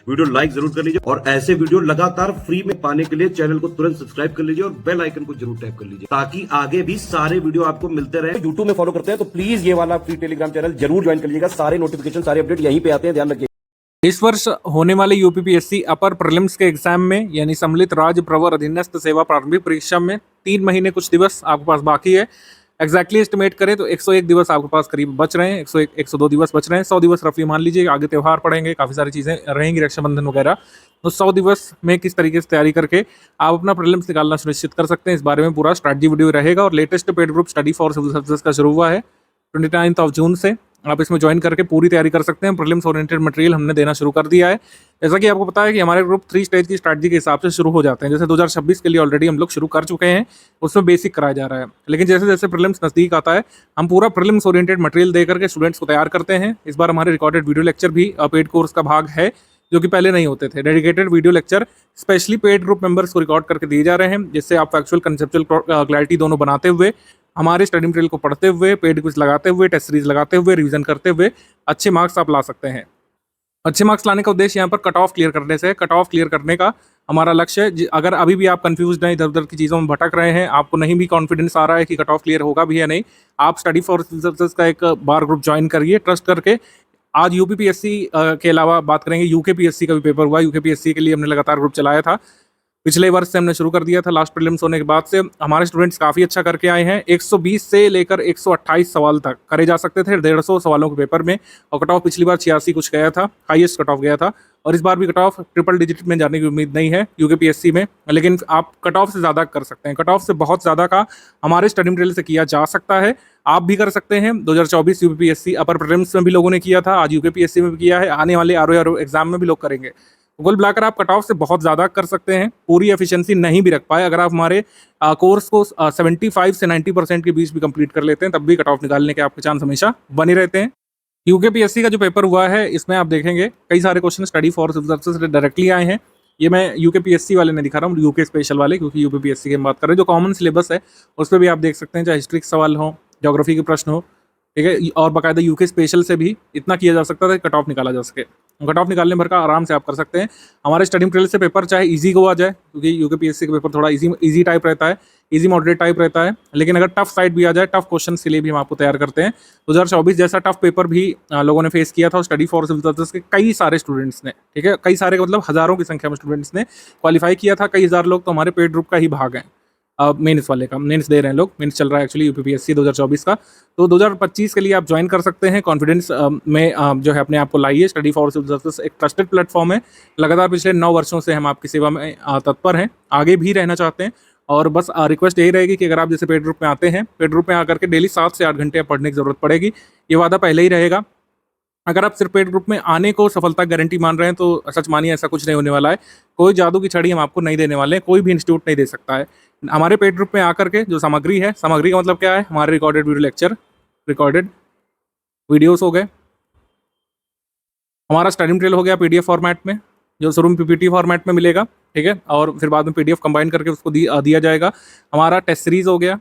Video like जरूर कर लीजिए और ऐसे वीडियो लगातार फ्री में पाने के लिए चैनल को तुरंत सब्सक्राइब कर लीजिए और बेल आइकन को जरूर टैप कर लीजिए ताकि आगे भी सारे वीडियो आपको मिलते रहे। यूट्यूब में फॉलो करते हैं तो प्लीज ये वाला फ्री टेलीग्राम चैनल जरूर ज्वाइन कर लीजिएगा। सारे नोटिफिकेशन सारे अपडेट यहीं पे आते हैं, ध्यान रखिए। इस वर्ष होने वाले यूपीपीएससी अपर प्रीलिम्स के एग्जाम में यानी सम्मिलित राज्य प्रवर अधीनस्थ सेवा प्रारंभिक परीक्षा में 3 महीने कुछ दिवस आपके पास बाकी है। एग्जैक्टली एस्टिमेट करें तो 101 दिवस आपके पास करीब बच रहे हैं, 101 102 दिवस बच रहे हैं। 100 दिवस रफली मान लीजिए, आगे त्यौहार पड़ेंगे, काफ़ी सारी चीज़ें रहेंगी, रक्षाबंधन वगैरह। तो 100 दिवस में किस तरीके से तैयारी करके आप अपना प्रीलिम्स निकालना सुनिश्चित कर सकते हैं, इस बारे में पूरा स्ट्रैटेजी वीडियो रहेगा। और latest paid group study for civil services का शुरू हुआ है 29 जून से। आप इसमें ज्वाइन करके पूरी तैयारी कर सकते हैं। प्रीलिम्स ओरिएंटेड मटेरियल हमने देना शुरू कर दिया है। जैसा कि आपको पता है कि हमारे ग्रुप 3 स्टेज की स्ट्रैटेजी के हिसाब से शुरू हो जाते हैं। जैसे 2026 के लिए ऑलरेडी हम लोग शुरू कर चुके हैं, उसमें बेसिक कराया जा रहा है। लेकिन जैसे जैसे प्रीलिम्स नजदीक आता है, हम पूरा प्रीलिम्स ओरिएंटेड मटेरियल दे करके स्टूडेंट्स को तैयार करते हैं। इस बार हमारे रिकॉर्डेड वीडियो लेक्चर भी पेड कोर्स का भाग है, जो कि पहले नहीं होते थे। Dedicated video lecture specially paid group members को रिकॉर्ड करके दिए जा रहे हैं, जिससे आप फैक्चुअल कंसेप्चुअल क्लैरिटी दोनों बनाते हुए, हमारे स्टडी मटेरियल को पढ़ते हुए, पेड क्विज लगाते हुए, टेस्ट सीरीज लगाते हुए, रिवीजन करते हुए अच्छे मार्क्स आप ला सकते हैं। अच्छे मार्क्स लाने का उद्देश्य यहाँ पर कट ऑफ क्लियर करने से है। कट ऑफ क्लियर करने का हमारा लक्ष्य है। अगर अभी भी आप कंफ्यूज हैं, इधर उधर की चीज़ों में भटक रहे हैं, आपको नहीं भी कॉन्फिडेंस आ रहा है कि कट ऑफ क्लियर होगा भी या नहीं, आप स्टडी फॉर सिविल सर्विसेज का एक बार ग्रुप ज्वाइन करिए ट्रस्ट करके। आज यूपीपीएससी के अलावा बात करेंगे, यूकेपीएससी का भी पेपर हुआ। यूकेपीएससी के लिए हमने लगातार ग्रुप चलाया था, पिछले वर्ष से हमने शुरू कर दिया था। लास्ट प्रीलिम्स होने के बाद से हमारे स्टूडेंट्स काफ़ी अच्छा करके आए हैं। 120 से लेकर 128 सवाल तक करे जा सकते थे 150 सवालों के पेपर में, और कट ऑफ पिछली बार 86 कुछ गया था, हाईएस्ट कट ऑफ गया था। और इस बार भी कट ऑफ ट्रिपल डिजिट में जाने की उम्मीद नहीं है यूकेपीएससी में, लेकिन आप कट ऑफ से ज़्यादा कर सकते हैं। कट ऑफ से बहुत ज़्यादा का हमारे स्टडी मटेरियल से किया जा सकता है, आप भी कर सकते हैं। 2024 यूपीपीएससी अपर प्रीलिम्स में भी लोगों ने किया था, आज यूकेपीएससी में भी किया है, आने वाले आरओ एग्जाम में भी लोग करेंगे। कुल मिलाकर आप कट ऑफ से बहुत ज़्यादा कर सकते हैं। पूरी एफिशिएंसी नहीं भी रख पाए, अगर आप हमारे कोर्स को 75 से 90% के बीच भी कंप्लीट कर लेते हैं, तब भी कट ऑफ निकालने के आपके चांस हमेशा बने रहते हैं। यूकेपीएससी का जो पेपर हुआ है, इसमें आप देखेंगे कई सारे question study for civil services से डायरेक्टली आए हैं। ये मैं यूकेपीएससी वाले नहीं दिखा रहा हूँ, यूके स्पेशल वाले, क्योंकि यूपीपीएससी की हम बात कर रहे हैं। जो कॉमन सिलेबस है उस पर भी आप देख सकते हैं, चाहे हिस्ट्री के सवाल हो, ज्योग्राफी के प्रश्न हो, ठीक है। और बाकायदा यूके स्पेशल से भी इतना किया जा सकता था कि कट ऑफ निकाला जा सके। कट ऑफ निकालने भर का आराम से आप कर सकते हैं। हमारे स्टडी मटेरियल से पेपर चाहे इजी को आ जाए, क्योंकि यूकेपीएससी का पेपर थोड़ा इजी टाइप रहता है, इजी मॉडरेट टाइप रहता है। लेकिन अगर टफ साइड भी आ जाए, टफ क्वेश्चन के लिए भी हम आपको तैयार करते हैं। 2024 जैसा टफ पेपर भी लोगों ने फेस किया था स्टडी फॉर सिविल सर्विसेज के कई सारे स्टूडेंट्स ने, ठीक है। कई सारे मतलब हज़ारों की संख्या में स्टूडेंट्स ने क्वालिफाई किया था। कई हज़ार लोग तो हमारे पेड ग्रुप का ही भाग हैं। मेंस वाले का मेंस दे रहे हैं लोग, मेंस चल रहा है एक्चुअली यूपीपीएससी 2024 का। तो 2025 के लिए आप ज्वाइन कर सकते हैं। कॉन्फिडेंस में जो है अपने आप को लाइए। स्टडी फॉर सिविल सर्विसेज एक ट्रस्टेड प्लेटफॉर्म है। लगातार पिछले 9 वर्षों से हम आपकी सेवा में तत्पर हैं, आगे भी रहना चाहते हैं। और बस रिक्वेस्ट यही रहेगी कि अगर आप जैसे पेड ग्रुप में आते हैं, पेड ग्रुप में आकर के डेली 7 से 8 घंटे पढ़ने की ज़रूरत पड़ेगी, ये वादा पहले ही रहेगा। अगर आप सिर्फ पेड ग्रुप में आने को सफलता गारंटी मान रहे हैं, तो सच मानिए ऐसा कुछ नहीं होने वाला है। कोई जादू की छड़ी हम आपको नहीं देने वाले हैं, कोई भी इंस्टीट्यूट नहीं दे सकता है। हमारे पेड ग्रुप में आकर के जो सामग्री है, सामग्री का मतलब क्या है, हमारे recorded video lecture, recorded videos हो गए, हमारा स्टडी मटेरियल हो गया पीडीएफ फॉर्मेट में, जो शुरू में पीपीटी फॉर्मेट में मिलेगा, ठीक है, और फिर बाद में पीडीएफ कंबाइन करके उसको दिया जाएगा। हमारा टेस्ट सीरीज हो गया,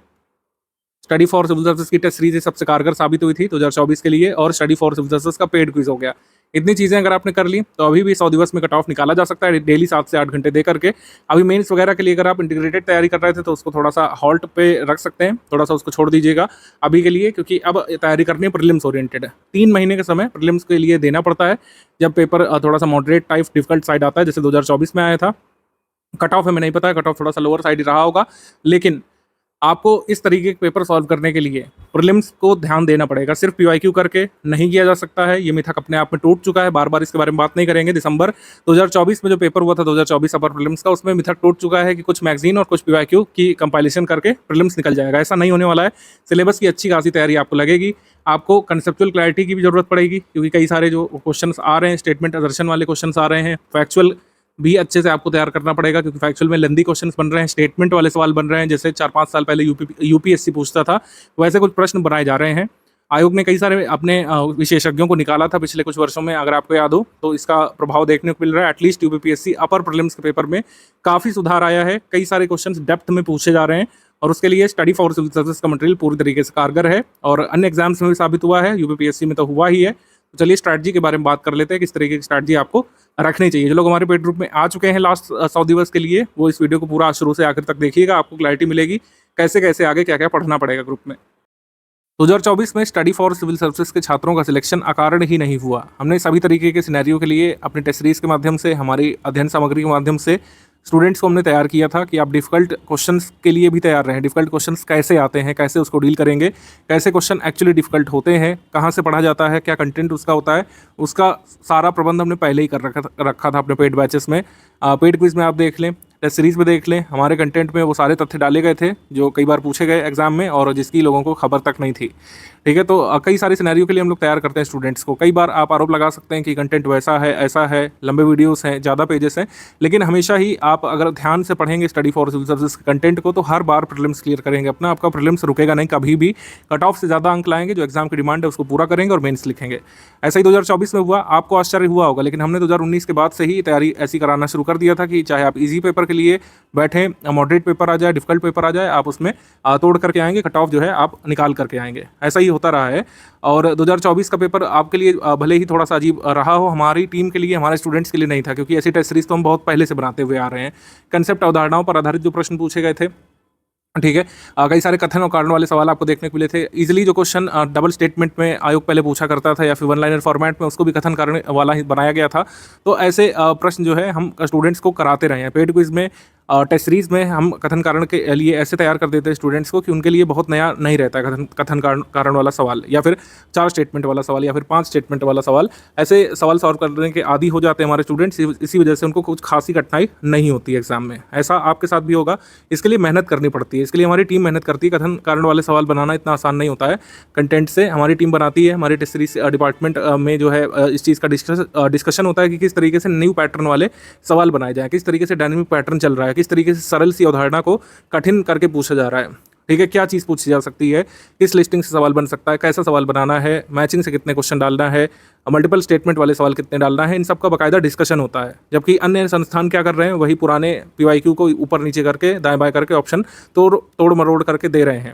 स्टडी फॉर सिविल सर्विसेज की टेस्ट सीरीज सबसे कारगर साबित हुई थी 2024 के लिए, और स्टडी फॉर सिविल सर्विसेज का पेड क्विज हो गया। इतनी चीज़ें अगर आपने कर ली तो अभी भी 100 दिवस में कट ऑफ निकाला जा सकता है, डेली 7 से 8 घंटे दे करके। अभी मेंस वगैरह के लिए अगर आप इंटीग्रेटेड तैयारी कर रहे थे तो उसको थोड़ा सा हॉल्ट पे रख सकते हैं, थोड़ा सा उसको छोड़ दीजिएगा अभी के लिए, क्योंकि अब तैयारी करनी है प्रीलिम्स ओरिएंटेड है। 3 महीने का समय प्रीलिम्स के लिए देना पड़ता है, जब पेपर थोड़ा सा मॉडरेट टाइप डिफिकल्ट साइड आता है, जैसे 2024 में आया था। कट ऑफ हमें नहीं पता है, कट ऑफ थोड़ा सा लोअर साइड ही रहा होगा, लेकिन आपको इस तरीके के पेपर सॉल्व करने के लिए प्रीलिम्स को ध्यान देना पड़ेगा। सिर्फ पीवाईक्यू करके नहीं किया जा सकता है, ये मिथक अपने आप में टूट चुका है। बार बार इसके बारे में बात नहीं करेंगे। दिसंबर 2024 में जो पेपर हुआ था 2024 अपर प्रीलिम्स का, उसमें मिथक टूट चुका है कि कुछ मैगजीन और कुछ पीवाईक्यू की कंपाइलेशन करके प्रीलिम्स निकल जाएगा। ऐसा नहीं होने वाला है। सिलेबस की अच्छी खासी तैयारी आपको लगेगी। आपको कंसेप्चुअल क्लैरिटी की भी जरूरत पड़ेगी, क्योंकि कई सारे जो क्वेश्चन आ रहे हैं, स्टेटमेंट असर्शन वाले क्वेश्चन आ रहे हैं। फैक्चुअल भी अच्छे से आपको तैयार करना पड़ेगा, क्योंकि फैक्चुअल में लेंदी क्वेश्चंस बन रहे हैं, स्टेटमेंट वाले सवाल बन रहे हैं, जैसे 4-5 साल पहले यूपीएससी पूछता था, वैसे कुछ प्रश्न बनाए जा रहे हैं। आयोग ने कई सारे अपने विशेषज्ञों को निकाला था पिछले कुछ वर्षों में, अगर आपको याद हो तो इसका प्रभाव देखने को मिल रहा है। एटलीस्ट यूपीपीएससी अपर प्रीलिम्स के पेपर में काफ़ी सुधार आया है। कई सारे क्वेश्चंस डेप्थ में पूछे जा रहे हैं, और उसके लिए स्टडी फॉर सिविल सर्विसेज का मटेरियल पूरी तरीके से कारगर है, और अन्य एग्जाम्स में भी साबित हुआ है, यूपीपीएससी में तो हुआ ही है। तो चलिए स्ट्रैटेजी के बारे में बात कर लेते हैं, किस तरीके की स्ट्रैटेजी आपको रखनी चाहिए। जो लोग हमारे पेड ग्रुप में आ चुके हैं लास्ट 100 दिवस के लिए, वो इस वीडियो को पूरा शुरू से आखिर तक देखिएगा, आपको क्लैरिटी मिलेगी कैसे कैसे आगे क्या क्या पढ़ना पड़ेगा ग्रुप में। 2024 में स्टडी फॉर सिविल सर्विसेज के छात्रों का सिलेक्शन अकारण ही नहीं हुआ। हमने सभी तरीके के सिनेरियो के लिए अपने टेस्ट सीरीज के माध्यम से, हमारी अध्ययन सामग्री के माध्यम से स्टूडेंट्स को हमने तैयार किया था कि आप डिफ़िकल्ट क्वेश्चंस के लिए भी तैयार रहें। डिफ़िकल्ट क्वेश्चंस कैसे आते हैं, कैसे उसको डील करेंगे, कैसे क्वेश्चन एक्चुअली डिफ़िकल्ट होते हैं, कहाँ से पढ़ा जाता है, क्या कंटेंट उसका होता है, उसका सारा प्रबंध हमने पहले ही कर रखा था अपने पेड बैचेस में। पेड क्विज में आप देख लें, टेस्ट सीरीज़ में देख लें, हमारे कंटेंट में वो सारे तथ्य डाले गए थे जो कई बार पूछे गए एग्जाम में और जिसकी लोगों को खबर तक नहीं थी। ठीक है, तो कई सारे सिनेरियो के लिए हम लोग तैयार करते हैं स्टूडेंट्स को। कई बार आप आरोप लगा सकते हैं कि कंटेंट वैसा है, ऐसा है, लंबे वीडियोस हैं, ज़्यादा पेजेस हैं, लेकिन हमेशा ही आप अगर ध्यान से पढ़ेंगे स्टडी फॉर सिविल सर्विसेज के कंटेंट को तो हर बार प्रीलिम्स क्लियर करेंगे अपना। आपका प्रीलिम्स रुकेगा नहीं कभी भी, कट ऑफ से ज़्यादा अंक लाएंगे, जो एग्जाम की डिमांड है उसको पूरा करेंगे और मेंस लिखेंगे। ऐसा ही 2024 में हुआ, आपको आश्चर्य हुआ होगा, लेकिन हमने 2019 के बाद से ही तैयारी ऐसी कराना शुरू कर दिया था कि चाहे आप ईजी पेपर के लिए बैठें, मॉडरेट पेपर आ जाए, डिफिकल्ट पेपर आ जाए, आप उसमें तोड़ करके आएंगे, कट ऑफ जो है आप निकाल करके आएंगे। ऐसा ही होता रहा है और 2024 का पेपर आपके लिए भले ही थोड़ा सा अजीब रहा हो, हमारी टीम के लिए, हमारे स्टूडेंट्स के लिए नहीं था, क्योंकि ऐसी टेस्ट सीरीज तो हम बहुत पहले से बनाते हुए आ रहे हैं। कंसेप्ट अवधारणाओं पर आधारित जो प्रश्न पूछे गए थे, ठीक है, कई सारे कथन और कारण वाले सवाल आपको देखने को मिले थे। इजीली जो क्वेश्चन डबल स्टेटमेंट में आयोग पहले पूछा करता था या फिर वन लाइनर फॉर्मेट में, उसको भी कथन कारण वाला ही बनाया गया था। तो ऐसे प्रश्न जो है हम स्टूडेंट्स को कराते रहे हैं। पेड क्विज में, टेस्ट सीरीज में हम कथन कारण के लिए ऐसे तैयार कर देते हैं स्टूडेंट्स को कि उनके लिए बहुत नया नहीं रहता है कथन कारण वाला सवाल, या फिर 4 स्टेटमेंट वाला सवाल, या फिर 5 स्टेटमेंट वाला सवाल। ऐसे सवाल सॉल्व करने के आदी हो जाते हैं हमारे स्टूडेंट्स, इसी वजह से उनको कुछ खासी कठिनाई नहीं होती है एग्जाम में। ऐसा आपके साथ भी होगा, इसके लिए मेहनत करनी पड़ती है, इसके लिए हमारी टीम मेहनत करती है। कथन कारण वाले सवाल बनाना इतना आसान नहीं होता है। कंटेंट से हमारी टीम बनाती है, हमारे टेस्ट सीरीज डिपार्टमेंट में जो है इस चीज़ का डिस्कशन होता है कि किस तरीके से न्यू पैटर्न वाले सवाल बनाए जाएँ, किस तरीके से डायनेमिक पैटर्न चल रहा है, किस तरीके से सरल सी अवधारणा को कठिन करके पूछा जा रहा है। ठीक है, क्या चीज़ पूछी जा सकती है, किस लिस्टिंग से सवाल बन सकता है, कैसा सवाल बनाना है, मैचिंग से कितने क्वेश्चन डालना है, मल्टीपल स्टेटमेंट वाले सवाल कितने डालना है, इन सब का बाकायदा डिस्कशन होता है। जबकि अन्य संस्थान क्या कर रहे हैं, वही पुराने PYQ को ऊपर नीचे करके, दाएं बाएं करके ऑप्शन तोड़ मरोड़ करके दे रहे हैं।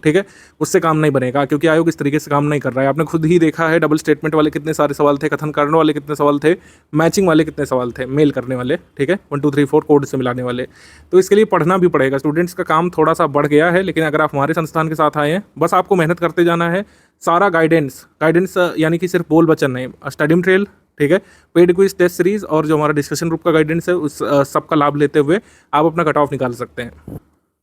ठीक है, उससे काम नहीं बनेगा, क्योंकि आयोग इस तरीके से काम नहीं कर रहा है। आपने खुद ही देखा है डबल स्टेटमेंट वाले कितने सारे सवाल थे, कथन कारण वाले कितने सवाल थे, मैचिंग वाले कितने सवाल थे, मेल करने वाले, ठीक है, 1 2 3 4 कोड से मिलाने वाले। तो इसके लिए पढ़ना भी पड़ेगा। स्टूडेंट्स का काम थोड़ा सा बढ़ गया है, लेकिन अगर आप हमारे संस्थान के साथ आए हैं, बस आपको मेहनत करते जाना है। सारा गाइडेंस यानी कि सिर्फ बोल वचन नहीं, स्टडी मटेरियल, ठीक है, पेड क्विज, टेस्ट सीरीज और जो हमारा डिस्कशन ग्रुप का गाइडेंस है, उस सबका लाभ लेते हुए आप अपना कट ऑफ निकाल सकते हैं।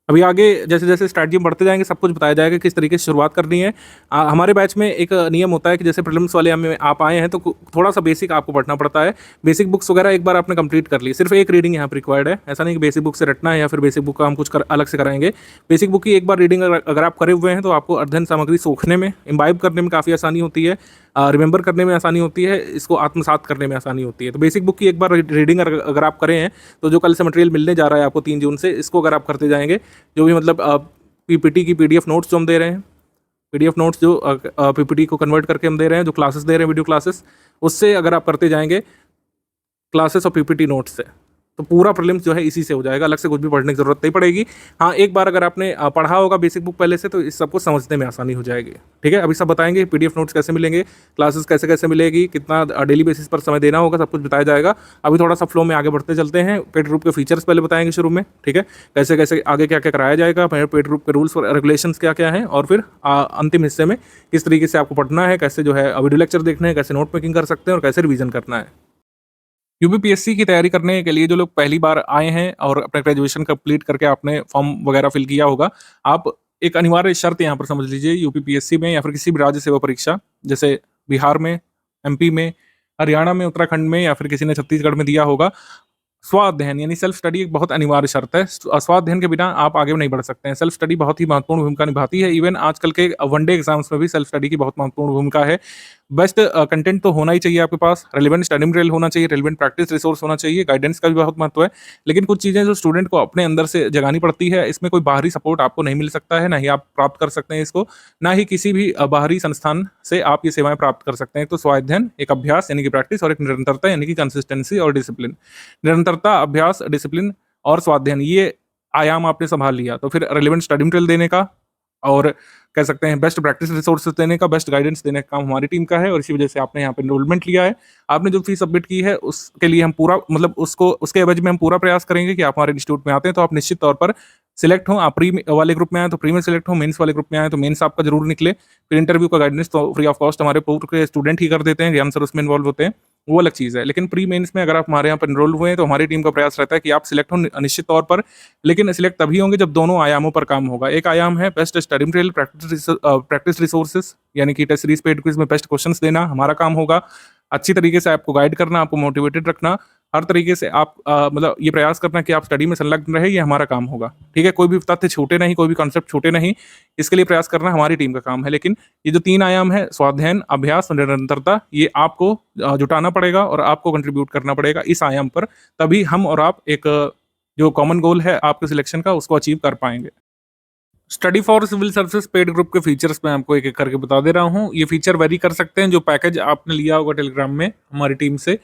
अभी आगे जैसे जैसे स्ट्रैटेजी में बढ़ते जाएंगे, सब कुछ बताया जाएगा किस तरीके से शुरुआत करनी है। हमारे बैच में एक नियम होता है कि जैसे प्रीलिम्स वाले में आप आए हैं तो थोड़ा सा बेसिक आपको पढ़ना पड़ता है। बेसिक बुक्स वगैरह एक बार आपने कंप्लीट कर ली, सिर्फ एक रीडिंग यहाँ पर रिक्वायर्ड है। ऐसा नहीं कि बेसिक बुक से रटना है या फिर बेसिक बुक का हम कुछ अलग से कराएंगे। बेसिक बुक की एक बार रीडिंग अगर आप करे हुए हैं तो आपको अध्ययन सामग्री सोखने में, इम्बाइब करने में काफ़ी आसानी होती है, रिमेंबर करने में आसानी होती है, इसको आत्मसात करने में आसानी होती है। तो बेसिक बुक की एक बार रीडिंग अगर आप करें हैं तो जो कल से मटेरियल मिलने जा रहा है आपको 3 जून से, इसको अगर आप करते जाएंगे, जो भी मतलब PPT की PDF नोट्स जो हम दे रहे हैं, PDF नोट्स जो PPT को कन्वर्ट करके हम दे रहे हैं, जो क्लासेस दे रहे हैं वीडियो क्लासेस, उससे अगर आप करते जाएंगे क्लासेस और PPT नोट्स से, तो पूरा प्रीलिम्स जो है इसी से हो जाएगा। अलग से कुछ भी पढ़ने की जरूरत नहीं पड़ेगी। हाँ, एक बार अगर आपने पढ़ा होगा बेसिक बुक पहले से तो इस सबको समझने में आसानी हो जाएगी। ठीक है, अभी सब बताएंगे PDF नोट्स कैसे मिलेंगे, क्लासेस कैसे कैसे मिलेगी, कितना डेली बेसिस पर समय देना होगा, सब कुछ बताया जाएगा। अभी थोड़ा सा फ्लो में आगे बढ़ते चलते हैं। पेड ग्रुप के फीचर्स पहले बताएंगे शुरू में, ठीक है, कैसे कैसे आगे क्या क्या कराया जाएगा, पेड ग्रुप के रूल्स और रेगुलेशंस क्या क्या हैं, और फिर अंतिम हिस्से में किस तरीके से आपको पढ़ना है, कैसे जो है वीडियो लेक्चर देखने हैं, कैसे नोट मेकिंग कर सकते हैं और कैसे रिवीजन करना है। UPPSC की तैयारी करने के लिए जो लोग पहली बार आए हैं और अपना ग्रेजुएशन कंप्लीट करके आपने फॉर्म वगैरह फिल किया होगा, आप एक अनिवार्य शर्त यहाँ पर समझ लीजिए, UPPSC में या फिर किसी भी राज्य सेवा परीक्षा, जैसे बिहार में, MP में, हरियाणा में, उत्तराखंड में, या फिर किसी ने छत्तीसगढ़ में दिया होगा, स्वाध्ययन यानी सेल्फ स्टडी एक बहुत अनिवार्य शर्त है। स्वाध्ययन के बिना आप आगे नहीं बढ़ सकते हैं। सेल्फ स्टडी बहुत ही महत्वपूर्ण भूमिका निभाती है। इवन आजकल के वनडे एग्जाम्स में भी सेल्फ स्टडी की बहुत महत्वपूर्ण भूमिका है। बेस्ट कंटेंट तो होना ही चाहिए आपके पास, रेलिवेंट स्टडी मटेरियल होना चाहिए, रेलिवेंट प्रैक्टिस रिसोर्स होना चाहिए, गाइडेंस का भी बहुत महत्व है। लेकिन कुछ चीज़ें जो स्टूडेंट को अपने अंदर से जगानी पड़ती है, इसमें कोई बाहरी सपोर्ट आपको नहीं मिल सकता है, ना ही आप प्राप्त कर सकते हैं इसको, ना ही किसी भी बाहरी संस्थान से आप ये सेवाएं प्राप्त कर सकते हैं। तो स्वाध्ययन एक अभ्यास यानी कि प्रैक्टिस, और एक निरंतरता यानी कि कंसिस्टेंसी और डिसिप्लिन। निरंतरता, अभ्यास, डिसिप्लिन और स्वाध्ययन, ये आयाम आपने संभाल लिया तो फिर रेलिवेंट स्टडी मटेरियल देने का और कह सकते हैं बेस्ट प्रैक्टिस रिसोर्सेज देने का, बेस्ट गाइडेंस देने का काम हमारी टीम का है। और इसी वजह से आपने यहाँ पे एनरोलमेंट लिया है। आपने जो फीस सबमिट की है उसके लिए हम पूरा मतलब उसको उसके एवज में हम पूरा प्रयास करेंगे कि आप हमारे इंस्टीट्यूट में आते हैं तो आप निश्चित तौर पर सिलेक्ट हो। आप प्री वाले ग्रुप में आए तो प्री में सिलेक्ट हो, मेंस वाले ग्रुप में आए तो मेंस आपका जरूर निकले। फिर इंटरव्यू का गाइडेंस तो फ्री ऑफ कॉस्ट हमारे पूरे स्टूडेंट ही कर देते हैं, ज्ञान सर उसमें इन्वॉल्व होते हैं, वो अलग चीज़ है। लेकिन प्री मेंस में अगर आप हमारे यहाँ पर एनरोल हुए हैं तो हमारी टीम का प्रयास रहता है कि आप सिलेक्ट हो निश्चित तौर पर। लेकिन सिलेक्ट तभी होंगे जब दोनों आयामों पर काम होगा। एक आयाम है best study material practice resources, यानी कि टेस्ट सीरीज पेड क्विज में बेस्ट क्वेश्चंस देना हमारा काम होगा। अच्छी तरीके से आपको गाइड करना, आपको मोटिवेटेड रखना, हर तरीके से आप मतलब ये प्रयास करना कि आप स्टडी में संलग्न रहे, ये हमारा काम होगा। ठीक है, कोई भी तथ्य छूटे नहीं, कोई भी कॉन्सेप्ट छूटे नहीं, इसके लिए प्रयास करना हमारी टीम का काम है। लेकिन ये जो 3 आयाम है, स्वाध्ययन, अभ्यास और निरंतरता, ये आपको जुटाना पड़ेगा और आपको कंट्रीब्यूट करना पड़ेगा इस आयाम पर। तभी हम और आप एक जो कॉमन गोल है आपके सिलेक्शन का, उसको अचीव कर पाएंगे। Study for civil services paid group के फीचर्स मैं आपको एक एक करके बता दे रहा हूँ। ये फीचर वेरी कर सकते हैं, जो पैकेज आपने लिया होगा टेलीग्राम में हमारी टीम से,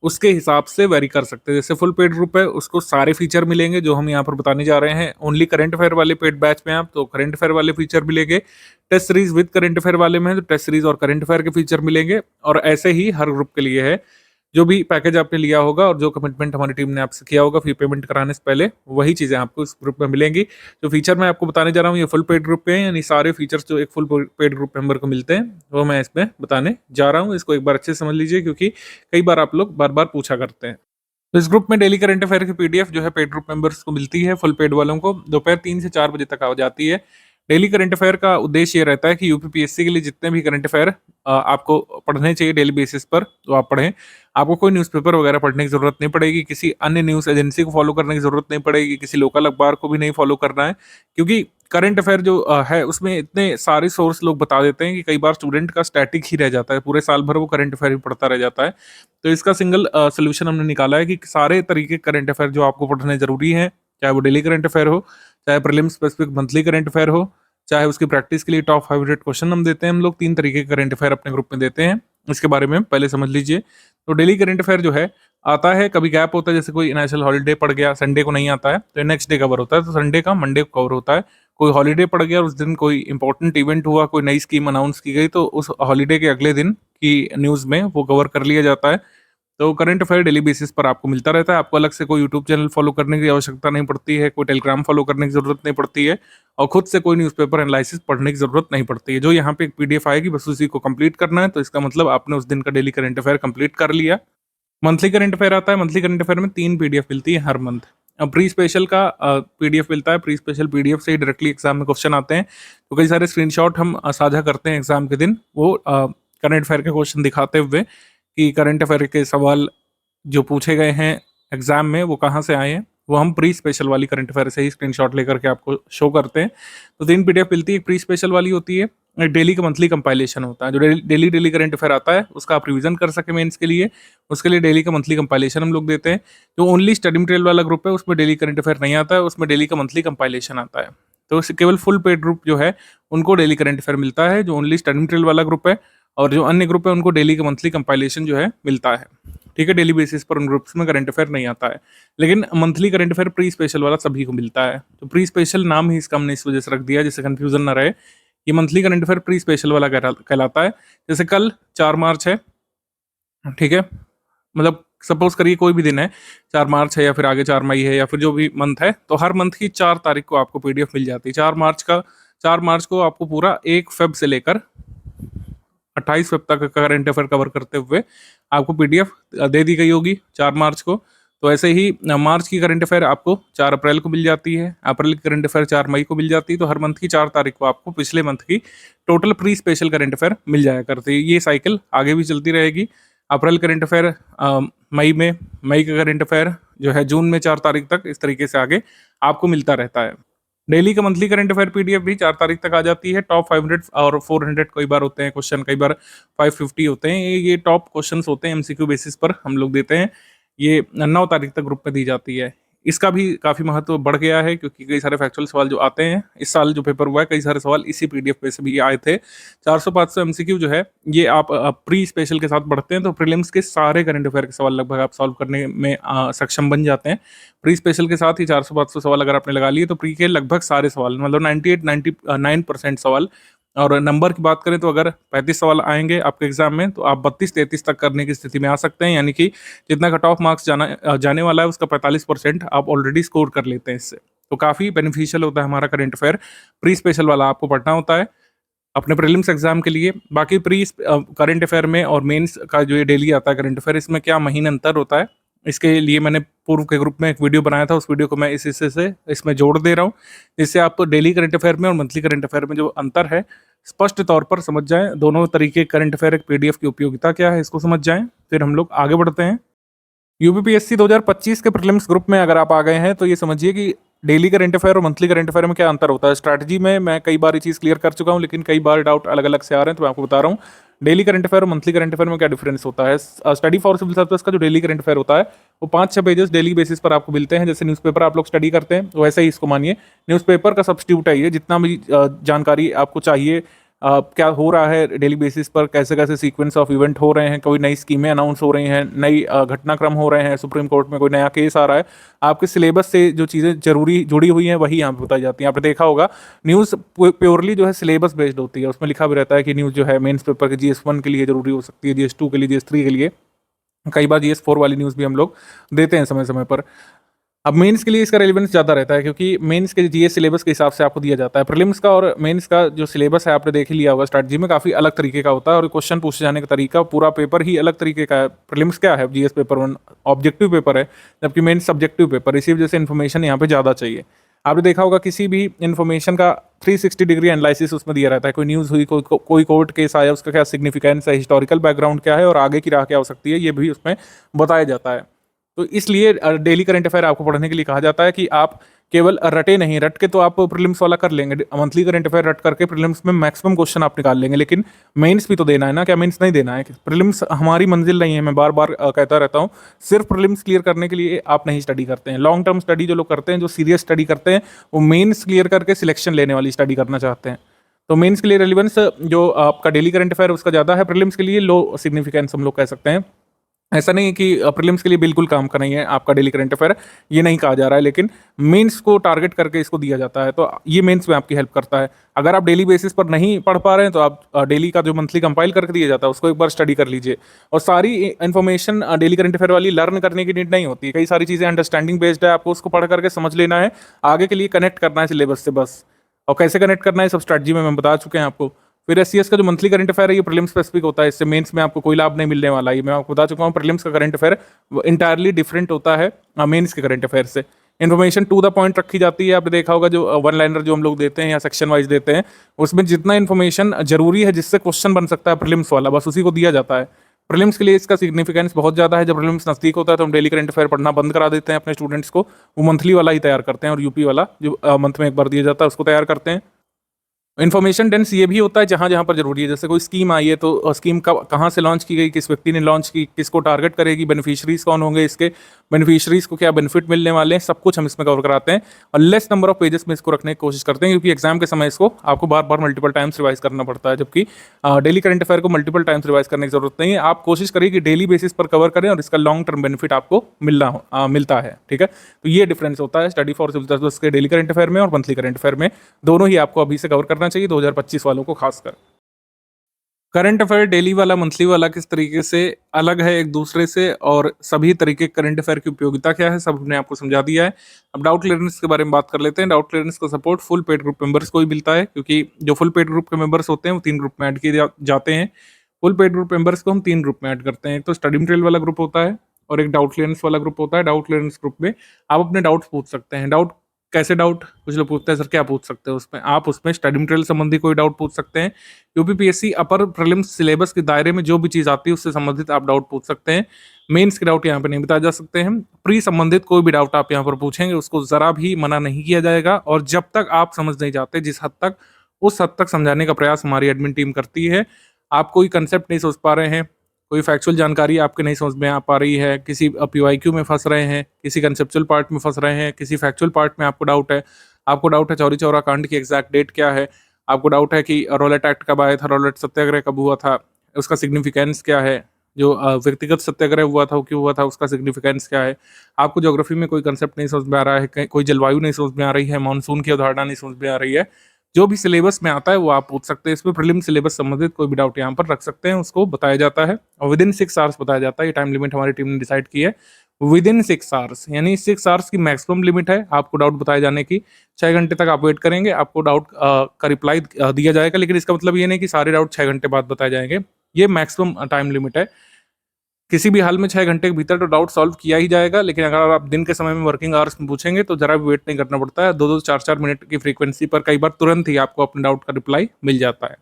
उसके हिसाब से वेरी कर सकते हैं। जैसे फुल पेड ग्रुप है, उसको सारे फीचर मिलेंगे जो हम यहाँ पर बताने जा रहे हैं। ओनली करंट अफेयर वाले पेड बैच में आप तो करंट अफेयर वाले फीचर मिलेंगे। Test series with current affair वाले में तो टेस्ट सीरीज और करंट अफेयर के फीचर मिलेंगे। और ऐसे ही हर ग्रुप के लिए है। जो भी पैकेज आपने लिया होगा और जो कमिटमेंट हमारी टीम ने आपसे किया होगा फी पेमेंट कराने से पहले, वही चीज़ें आपको इस ग्रुप में मिलेंगी। जो फीचर मैं आपको बताने जा रहा हूँ ये फुल पेड ग्रुप पे है, यानी सारे फीचर्स जो एक फुल पेड ग्रुप मेंबर को मिलते हैं वो मैं इसमें बताने जा रहा हूँ। इसको एक बार अच्छे से समझ लीजिए, क्योंकि कई बार आप लोग बार बार पूछा करते हैं। तो इस ग्रुप में डेली करंट अफेयर की पीडीएफ जो है पेड ग्रुप मेंबर्स को मिलती है, फुल पेड वालों को दोपहर 3 से 4 बजे तक आ जाती है। डेली करंट अफेयर का उद्देश्य ये रहता है कि यूपीपीएससी के लिए जितने भी करंट अफेयर आपको पढ़ने चाहिए डेली बेसिस पर, तो आप पढ़ें। आपको कोई न्यूज़पेपर वगैरह पढ़ने की जरूरत नहीं पड़ेगी, किसी अन्य न्यूज़ एजेंसी को फॉलो करने की जरूरत नहीं पड़ेगी, किसी लोकल अखबार को भी नहीं फॉलो करना है। क्योंकि करंट अफेयर जो है उसमें इतने सारे सोर्स लोग बता देते हैं कि कई बार स्टूडेंट का स्टैटिक ही रह जाता है, पूरे साल भर वो करंट अफेयर ही पढ़ता रह जाता है। तो इसका सिंगल सोल्यूशन हमने निकाला है कि सारे तरीके करंट अफेयर जो आपको पढ़ने जरूरी है, चाहे वो डेली करंट अफेयर हो, चाहे prelims specific monthly current affair हो, चाहे उसकी प्रैक्टिस के लिए टॉप 500 क्वेश्चन हम देते हैं। हम लोग 3 तरीके के करंट अफेयर अपने ग्रुप में देते हैं, इसके बारे में पहले समझ लीजिए। तो डेली करंट अफेयर जो है आता है, कभी गैप होता है, जैसे कोई नेशनल हॉलीडे पड़ गया, संडे को नहीं आता है तो नेक्स्ट डे कवर होता है, तो संडे का मंडे को कवर होता है। कोई हॉलीडे पड़ गया और उस दिन कोई इंपॉर्टेंट इवेंट हुआ, कोई नई स्कीम अनाउंस की गई, तो उस हॉलीडे के अगले दिन की न्यूज़ में वो कवर कर लिया जाता है। तो करंट अफेयर डेली बेसिस पर आपको मिलता रहता है। आपको अलग से कोई यूट्यूब चैनल फॉलो करने की आवश्यकता नहीं पड़ती है, कोई टेलीग्राम फॉलो करने की जरूरत नहीं पड़ती है, और खुद से कोई न्यूज़पेपर एनालिसिस पढ़ने की जरूरत नहीं पड़ती है। जो यहाँ पे एक पीडीएफ आएगी बस उसी को कंप्लीट करना है, तो इसका मतलब आपने उस दिन का डेली करंट अफेयर कंप्लीट कर लिया। मंथली करंट अफेयर आता है, मंथली करंट अफेयर में 3 पीडीएफ मिलती है हर मंथ। अब प्री स्पेशल का पीडीएफ मिलता है, प्री स्पेशल पीडीएफ से ही डायरेक्टली एग्जाम में क्वेश्चन आते हैं। तो कई सारे स्क्रीनशॉट हम साझा करते हैं एग्जाम के दिन, वो करंट अफेयर के क्वेश्चन दिखाते हुए कि करंट अफेयर के सवाल जो पूछे गए हैं एग्जाम में वो कहाँ से आए हैं, वो हम प्री स्पेशल वाली करंट अफेयर से ही स्क्रीनशॉट लेकर के आपको शो करते हैं। तो 3 पीडीएफ मिलती है, एक प्री स्पेशल वाली होती है, एक डेली का मंथली कंपाइलेशन होता है। जो डेली करंट अफेयर आता है उसका आप रिवीजन कर सके मेंस के लिए, उसके लिए डेली का मंथली कंपाइलेशन हम लोग देते हैं। जो ओनली स्टडी मटेरियल वाला ग्रुप है उसमें डेली करंट अफेयर नहीं आता है, उसमें डेली का मंथली कंपाइलेशन आता है। तो केवल फुल पेड ग्रुप जो है उनको डेली करंट अफेयर मिलता है, जो ओनली स्टडी मटेरियल वाला ग्रुप है, और जो अन्य ग्रुप है उनको डेली का मंथली कंपाइलेशन जो है मिलता है। ठीक है, डेली बेसिस पर उन ग्रुप्स में करंट अफेयर नहीं आता है, लेकिन monthly current affair pre special वाला सभी को मिलता है। तो प्री स्पेशल नाम ही इसका हमने इस वजह से रख दिया जिससे कंफ्यूजन ना रहे। ये monthly current affair pre special वाला कहलाता है। जैसे कल 4 मार्च है, ठीक है, मतलब सपोज करिए कोई भी दिन है, 4 मार्च है या फिर आगे 4 मई है या फिर जो भी मंथ है, तो हर मंथ की 4 तारीख को आपको पीडीएफ मिल जाती है। 4 मार्च को आपको पूरा 1 फेब से लेकर 28 फेब तक का करंट अफेयर कवर करते हुए आपको पीडीएफ दे दी गई होगी 4 मार्च को। तो ऐसे ही मार्च की करंट अफेयर आपको 4 अप्रैल को मिल जाती है, अप्रैल की करंट अफेयर 4 मई को मिल जाती है। तो हर मंथ की 4 तारीख को आपको पिछले मंथ की total pre special current affair मिल जाया करती है। ये साइकिल आगे भी चलती रहेगी। अप्रैल करंट अफेयर मई में, मई का करंट अफेयर जो है जून में 4 तारीख तक, इस तरीके से आगे आपको मिलता रहता है। डेली का मंथली करंट अफेयर पीडीएफ भी 4 तारीख तक आ जाती है। टॉप 500 और 400 कई बार होते हैं क्वेश्चन, कई बार 550 होते हैं। ये टॉप क्वेश्चंस होते हैं, एमसीक्यू बेसिस पर हम लोग देते हैं। ये 9 तारीख तक ग्रुप में दी जाती है। इसका भी काफ़ी महत्व बढ़ गया है, क्योंकि कई सारे फैक्चुअल सवाल जो आते हैं, इस साल जो पेपर हुआ है कई सारे सवाल इसी पीडीएफ पे से भी आए थे। 400-500 एमसीक्यू जो है ये आप प्री स्पेशल के साथ पढ़ते हैं तो प्रीलिम्स के सारे करंट अफेयर के सवाल लगभग आप सॉल्व करने में सक्षम बन जाते हैं। प्री स्पेशल के साथ ही 400-500 सवाल अगर आपने लगा लिए तो प्री के लगभग सारे सवाल, मतलब 98-99% सवाल। और नंबर की बात करें तो अगर 35 सवाल आएंगे आपके एग्जाम में तो आप 32-33 तक करने की स्थिति में आ सकते हैं, यानी कि जितना कट ऑफ मार्क्स जाने वाला है उसका 45% आप ऑलरेडी स्कोर कर लेते हैं इससे। तो काफ़ी बेनिफिशियल होता है हमारा करंट अफेयर। प्री स्पेशल वाला आपको पढ़ना होता है अपने प्रीलिम्स एग्जाम के लिए। बाकी प्री करंट अफेयर में और मेंस का जो ये डेली आता है करंट अफेयर, इसमें क्या महीने अंतर होता है, इसके लिए मैंने पूर्व के ग्रुप में एक वीडियो बनाया था, उस वीडियो को मैं इस हिस्से से इसमें जोड़ दे रहा हूँ, जिससे आप डेली करंट अफेयर में और मंथली करंट अफेयर में जो अंतर है स्पष्ट तौर पर समझ जाएं। दोनों तरीके करंट अफेयर एक पीडीएफ की उपयोगिता क्या है इसको समझ जाएं, फिर हम लोग आगे बढ़ते हैं। यूपीपीएससी 2025 के प्रीलिम्स ग्रुप में अगर आप आ गए हैं तो ये समझिए कि डेली करंट अफेयर और मंथली करंट अफेयर में क्या अंतर होता है। स्ट्रैटेजी में मैं कई बार ये चीज़ क्लियर कर चुका हूँ, लेकिन कई बार डाउट अलग अलग से आ रहे हैं तो मैं आपको बता रहा हूँ डेली करंट अफेयर और मंथली करंट अफेयर में क्या डिफरेंस होता है। स्टडी फॉर सिविल सर्विस का जो डेली करंट अफेयर होता है वो 5-6 पेजेस डेली बेसिस पर आपको मिलते हैं। जैसे न्यूज़पेपर आप लोग स्टडी करते हैं वैसे ही इसको मानिए, न्यूज़पेपर का सब्स्टिट्यूट है ये। जितना भी जानकारी आपको चाहिए क्या हो रहा है डेली बेसिस पर, कैसे कैसे सीक्वेंस ऑफ इवेंट हो रहे हैं, कोई नई स्कीमें अनाउंस हो रही हैं, नई घटनाक्रम हो रहे हैं, सुप्रीम कोर्ट में कोई नया केस आ रहा है, आपके सिलेबस से जो चीज़ें जरूरी जुड़ी हुई हैं वही यहाँ पे बताई जाती हैं। आपने देखा होगा न्यूज़ प्योरली जो है सिलेबस बेस्ड होती है, उसमें लिखा भी रहता है कि न्यूज़ जो है मेंस पेपर के GS1 के लिए जरूरी हो सकती है, GS2 के लिए, GS3 के लिए, कई बार GS4 वाली न्यूज़ भी हम लोग देते हैं समय समय पर। अब मेंस के लिए इसका रेलेवेंस ज़्यादा रहता है, क्योंकि मेंस के जीएस सिलेबस के हिसाब से आपको दिया जाता है। प्रीलिम्स का और मेंस का जो सिलेबस है आपने देख ही लिया होगा, स्ट्रैटेजी में काफ़ी अलग तरीके का होता है और क्वेश्चन पूछे जाने का तरीका, पूरा पेपर ही अलग तरीके का है। प्रीलिम्स क्या है, जीएस पेपर 1 ऑब्जेक्टिव पेपर है, जबकि मेंस सब्जेक्टिव पेपर, इसी वजह से इन्फॉर्मेशन यहाँ पे ज़्यादा चाहिए। आपने देखा होगा किसी भी इन्फॉर्मेशन का 360 डिग्री एनालिसिस उसमें दिया रहता है। कोई न्यूज़ हुई, कोई कोर्ट केस आया, उसका क्या सिग्निफिकेंस है, हिस्टोरिकल बैकग्राउंड क्या है और आगे की राह क्या हो सकती है, ये भी उसमें बताया जाता है। तो इसलिए डेली करंट अफेयर आपको पढ़ने के लिए कहा जाता है कि आप केवल रटे नहीं, रट के तो आप प्रीलिम्स वाला कर लेंगे, मंथली करंट अफेयर रट करके प्रीलिम्स में मैक्सिमम क्वेश्चन आप निकाल लेंगे, लेकिन मेंस भी तो देना है ना। क्या मेंस नहीं देना है? प्रीलिम्स हमारी मंजिल नहीं है, मैं बार बार कहता रहता हूँ। सिर्फ प्रीलिम्स क्लियर करने के लिए आप नहीं स्टडी करते हैं। लॉन्ग टर्म स्टडी जो लोग करते हैं, जो सीरियस स्टडी करते हैं, वो मेंस क्लियर करके सिलेक्शन लेने वाली स्टडी करना चाहते हैं। तो मेंस के लिए रेलिवेंस जो आपका डेली करंट अफेयर उसका ज़्यादा है, प्रीलिम्स के लिए लो सिग्निफिकेंस हम लोग कह सकते हैं। ऐसा नहीं कि प्रीलिम्स के लिए बिल्कुल काम का नहीं है आपका डेली करंट अफेयर, ये नहीं कहा जा रहा है, लेकिन मेंस को टारगेट करके इसको दिया जाता है, तो ये मेंस में आपकी हेल्प करता है। अगर आप डेली बेसिस पर नहीं पढ़ पा रहे हैं तो आप डेली का जो मंथली कंपाइल करके दिया जाता है उसको एक बार स्टडी कर लीजिए। और सारी इन्फॉर्मेशन डेली करंट अफेयर वाली लर्न करने की नीड नहीं होती है, कई सारी चीज़ें अंडरस्टैंडिंग बेस्ड है, आपको उसको पढ़ करके समझ लेना है, आगे के लिए कनेक्ट करना है सिलेबस से बस। और कैसे कनेक्ट करना है सब स्ट्रैटेजी में मैं बता चुके हैं आपको। फिर एससीएस का जो मंथली करंट अफेयर है ये प्रीलिम्स स्पेसिफिक होता है, इससे मेंस में आपको कोई लाभ नहीं मिलने वाला है, मैं आपको बता चुका हूँ। प्रीलिम्स का करंट अफेयर इंटायरली डिफरेंट होता है मेंस के करंट अफेयर से। इन्फॉर्मेशन टू द पॉइंट रखी जाती है। आपने देखा होगा जो वन लाइनर जो हम लोग देते हैं या सेक्शन वाइज देते हैं, उसमें जितना इन्फॉर्मेशन जरूरी है जिससे क्वेश्चन बन सकता है प्रीलिम्स वाला, बस उसी को दिया जाता है। प्रीलिम्स के लिए इसका सिग्निफिकेंस बहुत ज़्यादा है। जब प्रीलिम्स नज़दीक होता है तो हम डेली करंट अफेयर पढ़ना बंद करा देते हैं अपने स्टूडेंट्स को, वो मंथली वाला ही तैयार करते हैं और यूपी वाला जो मंथ में एक बार दिया जाता है उसको तैयार करते हैं। इन्फॉर्मेशन डेंस ये भी होता है जहाँ जहाँ पर जरूरी है। जैसे कोई स्कीम आई है तो स्कीम कहाँ से लॉन्च की गई, किस व्यक्ति ने लॉन्च की, किसको टारगेट करेगी, बेनिफिशरीज कौन होंगे, इसके बेनिफिशरीज को क्या बेनिफिट मिलने वाले हैं, सब कुछ हम इसमें कवर कराते हैं। और लेस नंबर ऑफ पेजेस में इसको रखने की कोशिश करते हैं, क्योंकि एग्जाम के समय इसको आपको बार बार मल्टीपल टाइम्स रिवाइज करना पड़ता है, जबकि डेली करंट अफेयर को मल्टीपल टाइम्स रिवाइज करने की जरूरत नहीं है। आप कोशिश करिए कि डेली बेसिस पर कवर करें और इसका लॉन्ग टर्म बेनिफिट आपको मिलता है। ठीक है, तो ये डिफरेंस होता है स्टडी फॉर सिविल सर्विस के डेली करंट अफेयर में और मंथली करंट अफेयर में। दोनों ही आपको अभी से कवर करना चाहिए 2025 वालों को खासकर। करंट अफेयर डेली वाला मंथली वाला किस तरीके से अलग है एक दूसरे से और सभी तरीके करंट अफेयर की उपयोगिता क्या है, सब हमने आपको समझा दिया है। अब डाउट क्लियरेंस के बारे में बात कर लेते हैं। डाउट क्लियरेंस का support full paid group members को ही मिलता है, क्योंकि जो फुल पेड ग्रुप के मेंबर्स होते हैं वो 3 ग्रुप में ऐड किए जाते हैं। फुल पेड ग्रुप मेंबर्स को हम 3 ग्रुप में ऐड करते हैं। एक तो स्टडी मटेरियल वाला ग्रुप होता है और एक डाउट क्लियरेंस वाला ग्रुप होता है। डाउट क्लियरेंस ग्रुप में आप अपने डाउट्स पूछ सकते हैं। डाउट कैसे डाउट, कुछ लोग पूछते हैं सर क्या पूछ सकते हैं उसमें, आप उसमें स्टडी मटेरियल संबंधी कोई डाउट पूछ सकते हैं। यूपीपीएससी अपर प्रीलिम्स सिलेबस के दायरे में जो भी चीज़ आती है उससे संबंधित आप डाउट पूछ सकते हैं। मेंस के डाउट यहाँ पर नहीं बताए जा सकते हैं। प्री संबंधित कोई भी डाउट आप यहाँ पर पूछेंगे उसको ज़रा भी मना नहीं किया जाएगा, और जब तक आप समझ नहीं जाते जिस हद तक, उस हद तक समझाने का प्रयास हमारी एडमिन टीम करती है। आप कोई कंसेप्ट नहीं सोच पा रहे हैं, कोई फैक्चुअल जानकारी आपके नहीं समझ में आ पा रही है, किसी पीवाईक्यू में फंस रहे हैं, किसी कंसेप्चुअल पार्ट में फंस रहे हैं, किसी फैक्चुअल पार्ट में आपको डाउट है चौरी चौरा कांड की एग्जैक्ट डेट क्या है, आपको डाउट है कि रॉलेट एक्ट कब आया था, रॉलेट सत्याग्रह कब हुआ था, उसका सिग्निफिकेंस क्या है, जो व्यक्तिगत सत्याग्रह हुआ था वो क्यों हुआ था, उसका सिग्निफिकेंस क्या है, आपको ज्योग्राफी में कोई कंसेप्ट नहीं समझ में आ रहा है, कोई जलवायु नहीं समझ में आ रही है, मानसून की अवधारणा नहीं समझ में आ रही है, जो भी सिलेबस में आता है वो आप पूछ सकते हैं। इसमें प्रीलिम सिलेबस संबंधित कोई भी डाउट यहाँ पर रख सकते हैं, उसको बताया जाता है और विद इन 6 आवर्स बताया जाता है। ये टाइम लिमिट हमारी टीम ने डिसाइड की है, विद इन 6 आवर्स, यानी 6 आवर्स की मैक्सिमम लिमिट है आपको डाउट बताए जाने की। 6 घंटे तक आप वेट करेंगे, आपको डाउट का रिप्लाई दिया जाएगा, लेकिन इसका मतलब ये नहीं कि सारे डाउट 6 घंटे बाद बताए जाएंगे। ये मैक्सिमम टाइम लिमिट है, किसी भी हाल में 6 घंटे के भीतर तो डाउट सॉल्व किया ही जाएगा। लेकिन अगर आप दिन के समय में वर्किंग आवर्स में पूछेंगे तो जरा भी वेट नहीं करना पड़ता है, 2-2 4-4 मिनट की फ्रीक्वेंसी पर कई बार तुरंत ही आपको अपने डाउट का रिप्लाई मिल जाता है।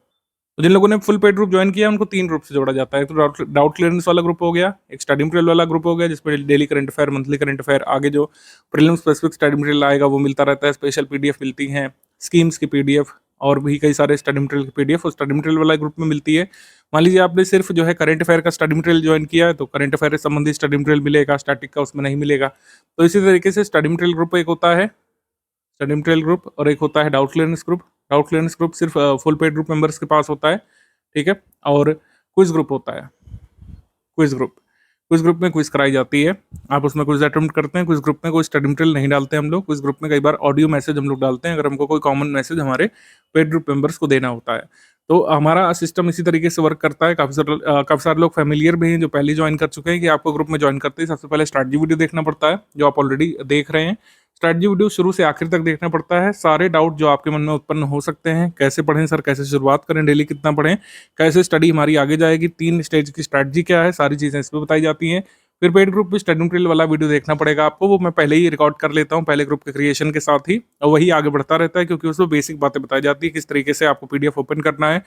तो जिन लोगों ने फुल पेड ग्रुप ज्वाइन किया उनको 3 ग्रुप से जोड़ा जाता है। तो डाउट क्लियरेंस वाला ग्रुप हो गया, एक स्टडी मटेरियल वाला ग्रुप हो गया जिसमें daily current affair, monthly current affair, आगे जो प्रीलिम स्पेसिफिक स्टडी मटेरियल आएगा वो मिलता रहता है, स्पेशल पीडीएफ मिलती हैं, स्कीम्स की पीडीएफ और भी कई सारे स्टडी मटेरियल की पीडीएफ और स्टडी मटेरियल वाला ग्रुप में मिलती है। मान लीजिए आपने सिर्फ जो है करंट अफेयर का स्टडी मटेरियल ज्वाइन किया है तो करंट अफेयर से संबंधित स्टडी मटेरियल मिलेगा, स्टैटिक का उसमें नहीं मिलेगा। तो इसी तरीके से स्टडी मटेरियल ग्रुप एक होता है, स्टडी मटेरियल ग्रुप, और एक होता है doubt clearance group. Doubt clearance group सिर्फ फुल पेड ग्रुप मेंबर्स के पास होता है, ठीक है। और क्विज ग्रुप होता है, क्विज ग्रुप में क्विज कराई जाती है, आप उसमें क्विज अटेम्प्ट करते हैं। क्विज ग्रुप में कोई स्टडी मटेरियल नहीं डालते हम लोग, क्विज ग्रुप में कई बार ऑडियो मैसेज हम लोग डालते हैं अगर हमको कोई कॉमन मैसेज हमारे पेड ग्रुप मेंबर्स को देना होता है। तो हमारा सिस्टम इसी तरीके से वर्क करता है। काफ़ी सारे लोग फैमिलियर भी हैं जो पहले ज्वाइन कर चुके हैं कि आपको ग्रुप में ज्वाइन करते ही सबसे पहले स्ट्रैटेजी वीडियो देखना पड़ता है, जो आप ऑलरेडी देख रहे हैं। स्ट्रैटेजी वीडियो शुरू से आखिर तक देखना पड़ता है। सारे डाउट जो आपके मन में उत्पन्न हो सकते हैं, कैसे पढ़ें सर, कैसे शुरुआत करें, डेली कितना पढ़ें, कैसे स्टडी हमारी आगे जाएगी, 3 स्टेज की स्ट्रैटेजी क्या है, सारी चीज़ें इसमें बताई जाती हैं। फिर पेड ग्रुप में स्टडी मटेरियल वाला वीडियो देखना पड़ेगा आपको, वो मैं पहले ही रिकॉर्ड कर लेता हूँ पहले ग्रुप के क्रिएशन के साथ ही, और वही आगे बढ़ता रहता है क्योंकि उसमें बेसिक बातें बताई जाती है, किस तरीके से आपको पीडीएफ ओपन करना है,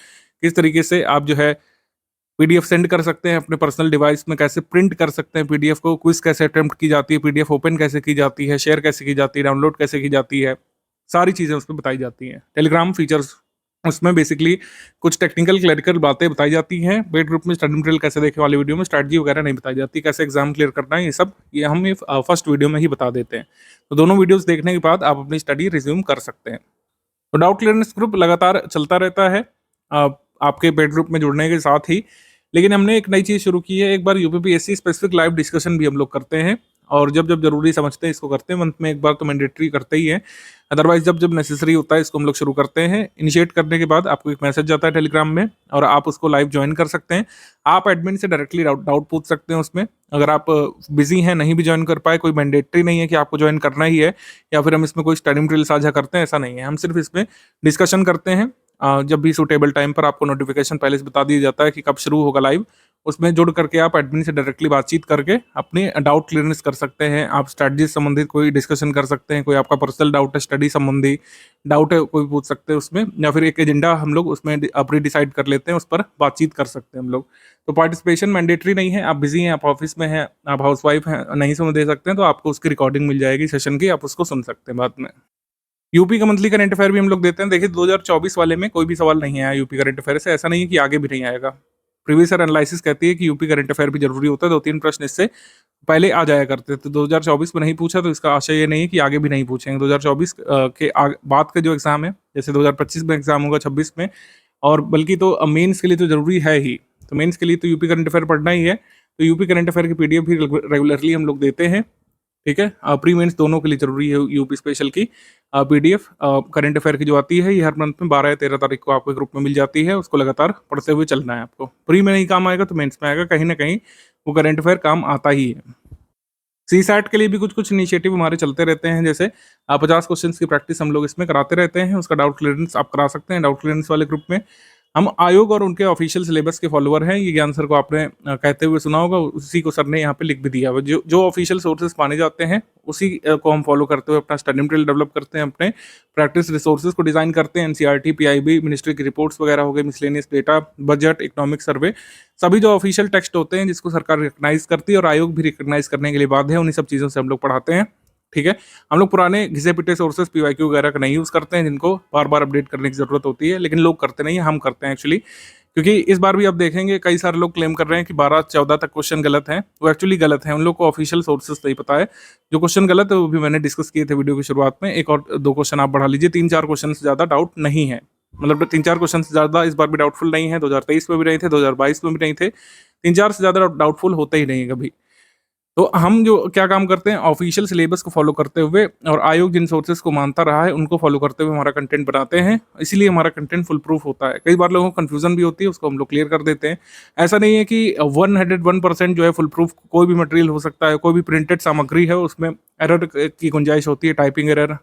किस तरीके से आप जो है पीडीएफ सेंड कर सकते हैं अपने पर्सनल डिवाइस में, कैसे प्रिंट कर सकते हैं पीडीएफ को, क्विज कैसे अटेम्प्ट की जाती है, पीडीएफ ओपन कैसे की जाती है, शेयर कैसे की जाती है, डाउनलोड कैसे की जाती है, सारी चीज़ें उसमें बताई जाती हैं। टेलीग्राम फीचर्स, उसमें बेसिकली कुछ टेक्निकल क्लरिकल बातें बताई जाती हैं। पेड ग्रुप में स्टडी मटेरियल कैसे देखे वाली वीडियो में स्ट्रैटेजी वगैरह नहीं बताई जाती, कैसे एग्जाम क्लियर करना है, ये हम फर्स्ट वीडियो में ही बता देते हैं। तो दोनों वीडियोस देखने के बाद आप अपनी स्टडी रिज्यूम कर सकते हैं। तो डाउट क्लियरेंस ग्रुप लगातार चलता रहता है आपके पेड ग्रुप में जुड़ने के साथ ही। लेकिन हमने एक नई चीज़ शुरू की है, एक बार यूपीपीएससी स्पेसिफिक लाइव डिस्कशन भी हम लोग करते हैं, और जब जब जरूरी समझते हैं इसको करते हैं। मंथ में एक बार तो मैंडेटरी करते ही है, अदरवाइज जब जब नेसेसरी होता है इसको हम लोग शुरू करते हैं। इनिशिएट करने के बाद आपको एक मैसेज जाता है टेलीग्राम में और आप उसको लाइव ज्वाइन कर सकते हैं। आप एडमिन से डायरेक्टली डाउट पूछ सकते हैं उसमें। अगर आप बिजी हैं, नहीं भी ज्वाइन कर पाए, कोई मैंडेटरी नहीं है कि आपको ज्वाइन करना ही है या फिर हम इसमें कोई स्टडी मटेरियल साझा करते हैं, ऐसा नहीं है। हम सिर्फ इसमें डिस्कशन करते हैं। जब भी सूटेबल टाइम पर आपको नोटिफिकेशन पहले से बता दिया जाता है कि कब शुरू होगा लाइव, उसमें जुड़ करके आप एडमिन से डायरेक्टली बातचीत करके अपनी डाउट क्लियरेंस कर सकते हैं। आप स्ट्रैटेजी से संबंधित कोई डिस्कशन कर सकते हैं, कोई आपका पर्सनल डाउट है, स्टडी संबंधी डाउट है, कोई पूछ सकते हैं उसमें, या फिर एक एजेंडा हम लोग उसमें प्री डिसाइड कर लेते हैं, उस पर बातचीत कर सकते हैं हम लोग। तो पार्टिसिपेशन मैंडेटरी नहीं है। आप बिजी हैं, आप ऑफिस में हैं, आप हाउसवाइफ हैं, नहीं समय दे सकते हैं, तो आपको उसकी रिकॉर्डिंग मिल जाएगी सेशन की, आप उसको सुन सकते हैं बाद में। यूपी का मंथली करंट अफेयर भी हम लोग देते हैं। देखिए 2024 वाले में कोई भी सवाल नहीं आया यूपी करंट अफेयर से, ऐसा नहीं है कि आगे भी नहीं आएगा। प्रीवियस ईयर एनालिसिस कहती है कि यूपी करंट अफेयर भी जरूरी होता है, 2-3 प्रश्न इससे पहले आ जाया करते थे। 2024 में नहीं पूछा तो इसका आशय ये नहीं है कि आगे भी नहीं पूछेंगे। 2024 के बाद के जो एग्जाम है, जैसे 2025 में एग्जाम होगा, 26 में, और बल्कि तो मेंस के लिए तो जरूरी है ही। तो मेंस के लिए तो यूपी करंट अफेयर पढ़ना ही है। तो यूपी करंट अफेयर की पीडीएफ भी रेगुलरली हम लोग देते हैं, ठीक है। प्री मेंस दोनों के लिए जरूरी है यूपी स्पेशल की पीडीएफ करंट अफेयर की जो आती है, ये हर मंथ में 12 या 13 तारीख को आपको ग्रुप में मिल जाती है। उसको लगातार पढ़ते हुए चलना है आपको। प्री में नहीं काम आएगा तो मेंस में आएगा, कहीं ना कहीं वो करंट अफेयर काम आता ही है। सीसैट के लिए भी कुछ कुछ इनिशिएटिव हमारे चलते रहते हैं, जैसे 50 क्वेश्चन की प्रैक्टिस हम लोग इसमें कराते रहते हैं। उसका डाउट क्लियरेंस आप करा सकते हैं। डाउट क्लियरेंस वाले ग्रुप में हम आयोग और उनके ऑफिशियल सिलेबस के फॉलोअर हैं। ये ज्ञान सर को आपने कहते हुए सुना होगा, उसी को सर ने यहाँ पे लिख भी दिया। जो ऑफिशियल सोर्सेज माने जाते हैं उसी को हम फॉलो करते हुए अपना स्टडी मटेरियल डेवलप करते हैं, अपने प्रैक्टिस रिसोर्सेज को डिजाइन करते हैं। एनसीईआरटी, पीआईबी, मिनिस्ट्री की रिपोर्ट्स वगैरह हो गए, miscellaneous data, budget, economic survey, सभी जो ऑफिशियल टेक्स्ट होते हैं जिसको सरकार रिकग्नाइज करती है और आयोग भी रिकग्नाइज करने के लिए बाध्य है, उन्हीं सब चीज़ों से हम लोग पढ़ाते हैं, ठीक है। हम लोग पुराने घिसे पिटे सोर्सेज पीवाईक्यू वगैरह का नहीं यूज़ करते हैं, जिनको बार बार अपडेट करने की जरूरत होती है, लेकिन लोग करते नहीं है, हम करते हैं एक्चुअली। क्योंकि इस बार भी आप देखेंगे कई सारे लोग क्लेम कर रहे हैं कि 12-14 तक क्वेश्चन गलत हैं, वो एक्चुअली गलत हैं, उन लोग को ऑफिशियल सोर्सेज नहीं पता है। जो क्वेश्चन गलत है वो भी मैंने डिस्कस किए थे वीडियो की शुरुआत में, 1 और 2 क्वेश्चन आप बढ़ा लीजिए, 3-4 क्वेश्चन से ज़्यादा डाउट नहीं है। मतलब 3-4 क्वेश्चन से ज़्यादा इस बार भी डाउटफुल नहीं है, 2023 में भी नहीं थे, 2022 में भी नहीं थे, 3-4 से ज़्यादा डाउटफुल होते ही नहीं है कभी। तो हम जो क्या काम करते हैं, ऑफिशियल सिलेबस को फॉलो करते हुए और आयोग जिन सोर्सेज को मानता रहा है उनको फॉलो करते हुए हमारा कंटेंट बनाते हैं, इसीलिए हमारा कंटेंट फुल प्रूफ होता है। कई बार लोगों को कंफ्यूजन भी होती है, उसको हम लोग क्लियर कर देते हैं। ऐसा नहीं है कि 101% जो है फुल प्रूफ कोई भी मटेरियल हो सकता है, कोई भी प्रिंटेड सामग्री है उसमें एरर की गुंजाइश होती है, टाइपिंग एरर,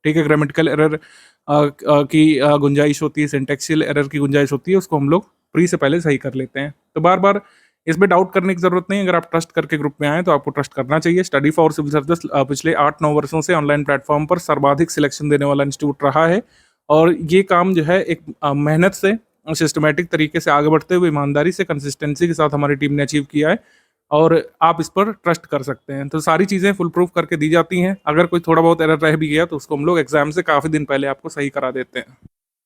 ठीक है, ग्रामेटिकल एरर की गुंजाइश होती है, सिंटेक्सियल एरर की गुंजाइश होती है, उसको हम लोग प्री से पहले सही कर लेते हैं। तो बार बार इसमें डाउट करने की जरूरत नहीं है। अगर आप ट्रस्ट करके ग्रुप में आए तो आपको ट्रस्ट करना चाहिए। स्टडी फॉर सिविल सर्विस पिछले 8-9 वर्षों से ऑनलाइन प्लेटफॉर्म पर सर्वाधिक सिलेक्शन देने वाला इंस्टीट्यूट रहा है, और ये काम जो है एक मेहनत से सिस्टमेटिक तरीके से आगे बढ़ते हुए ईमानदारी से कंसिस्टेंसी के साथ हमारी टीम ने अचीव किया है, और आप इस पर ट्रस्ट कर सकते हैं। तो सारी चीज़ें फुल प्रूफ करके दी जाती हैं। अगर कोई थोड़ा बहुत एरर रह भी गया तो उसको हम लोग एग्जाम से काफ़ी दिन पहले आपको सही करा देते हैं।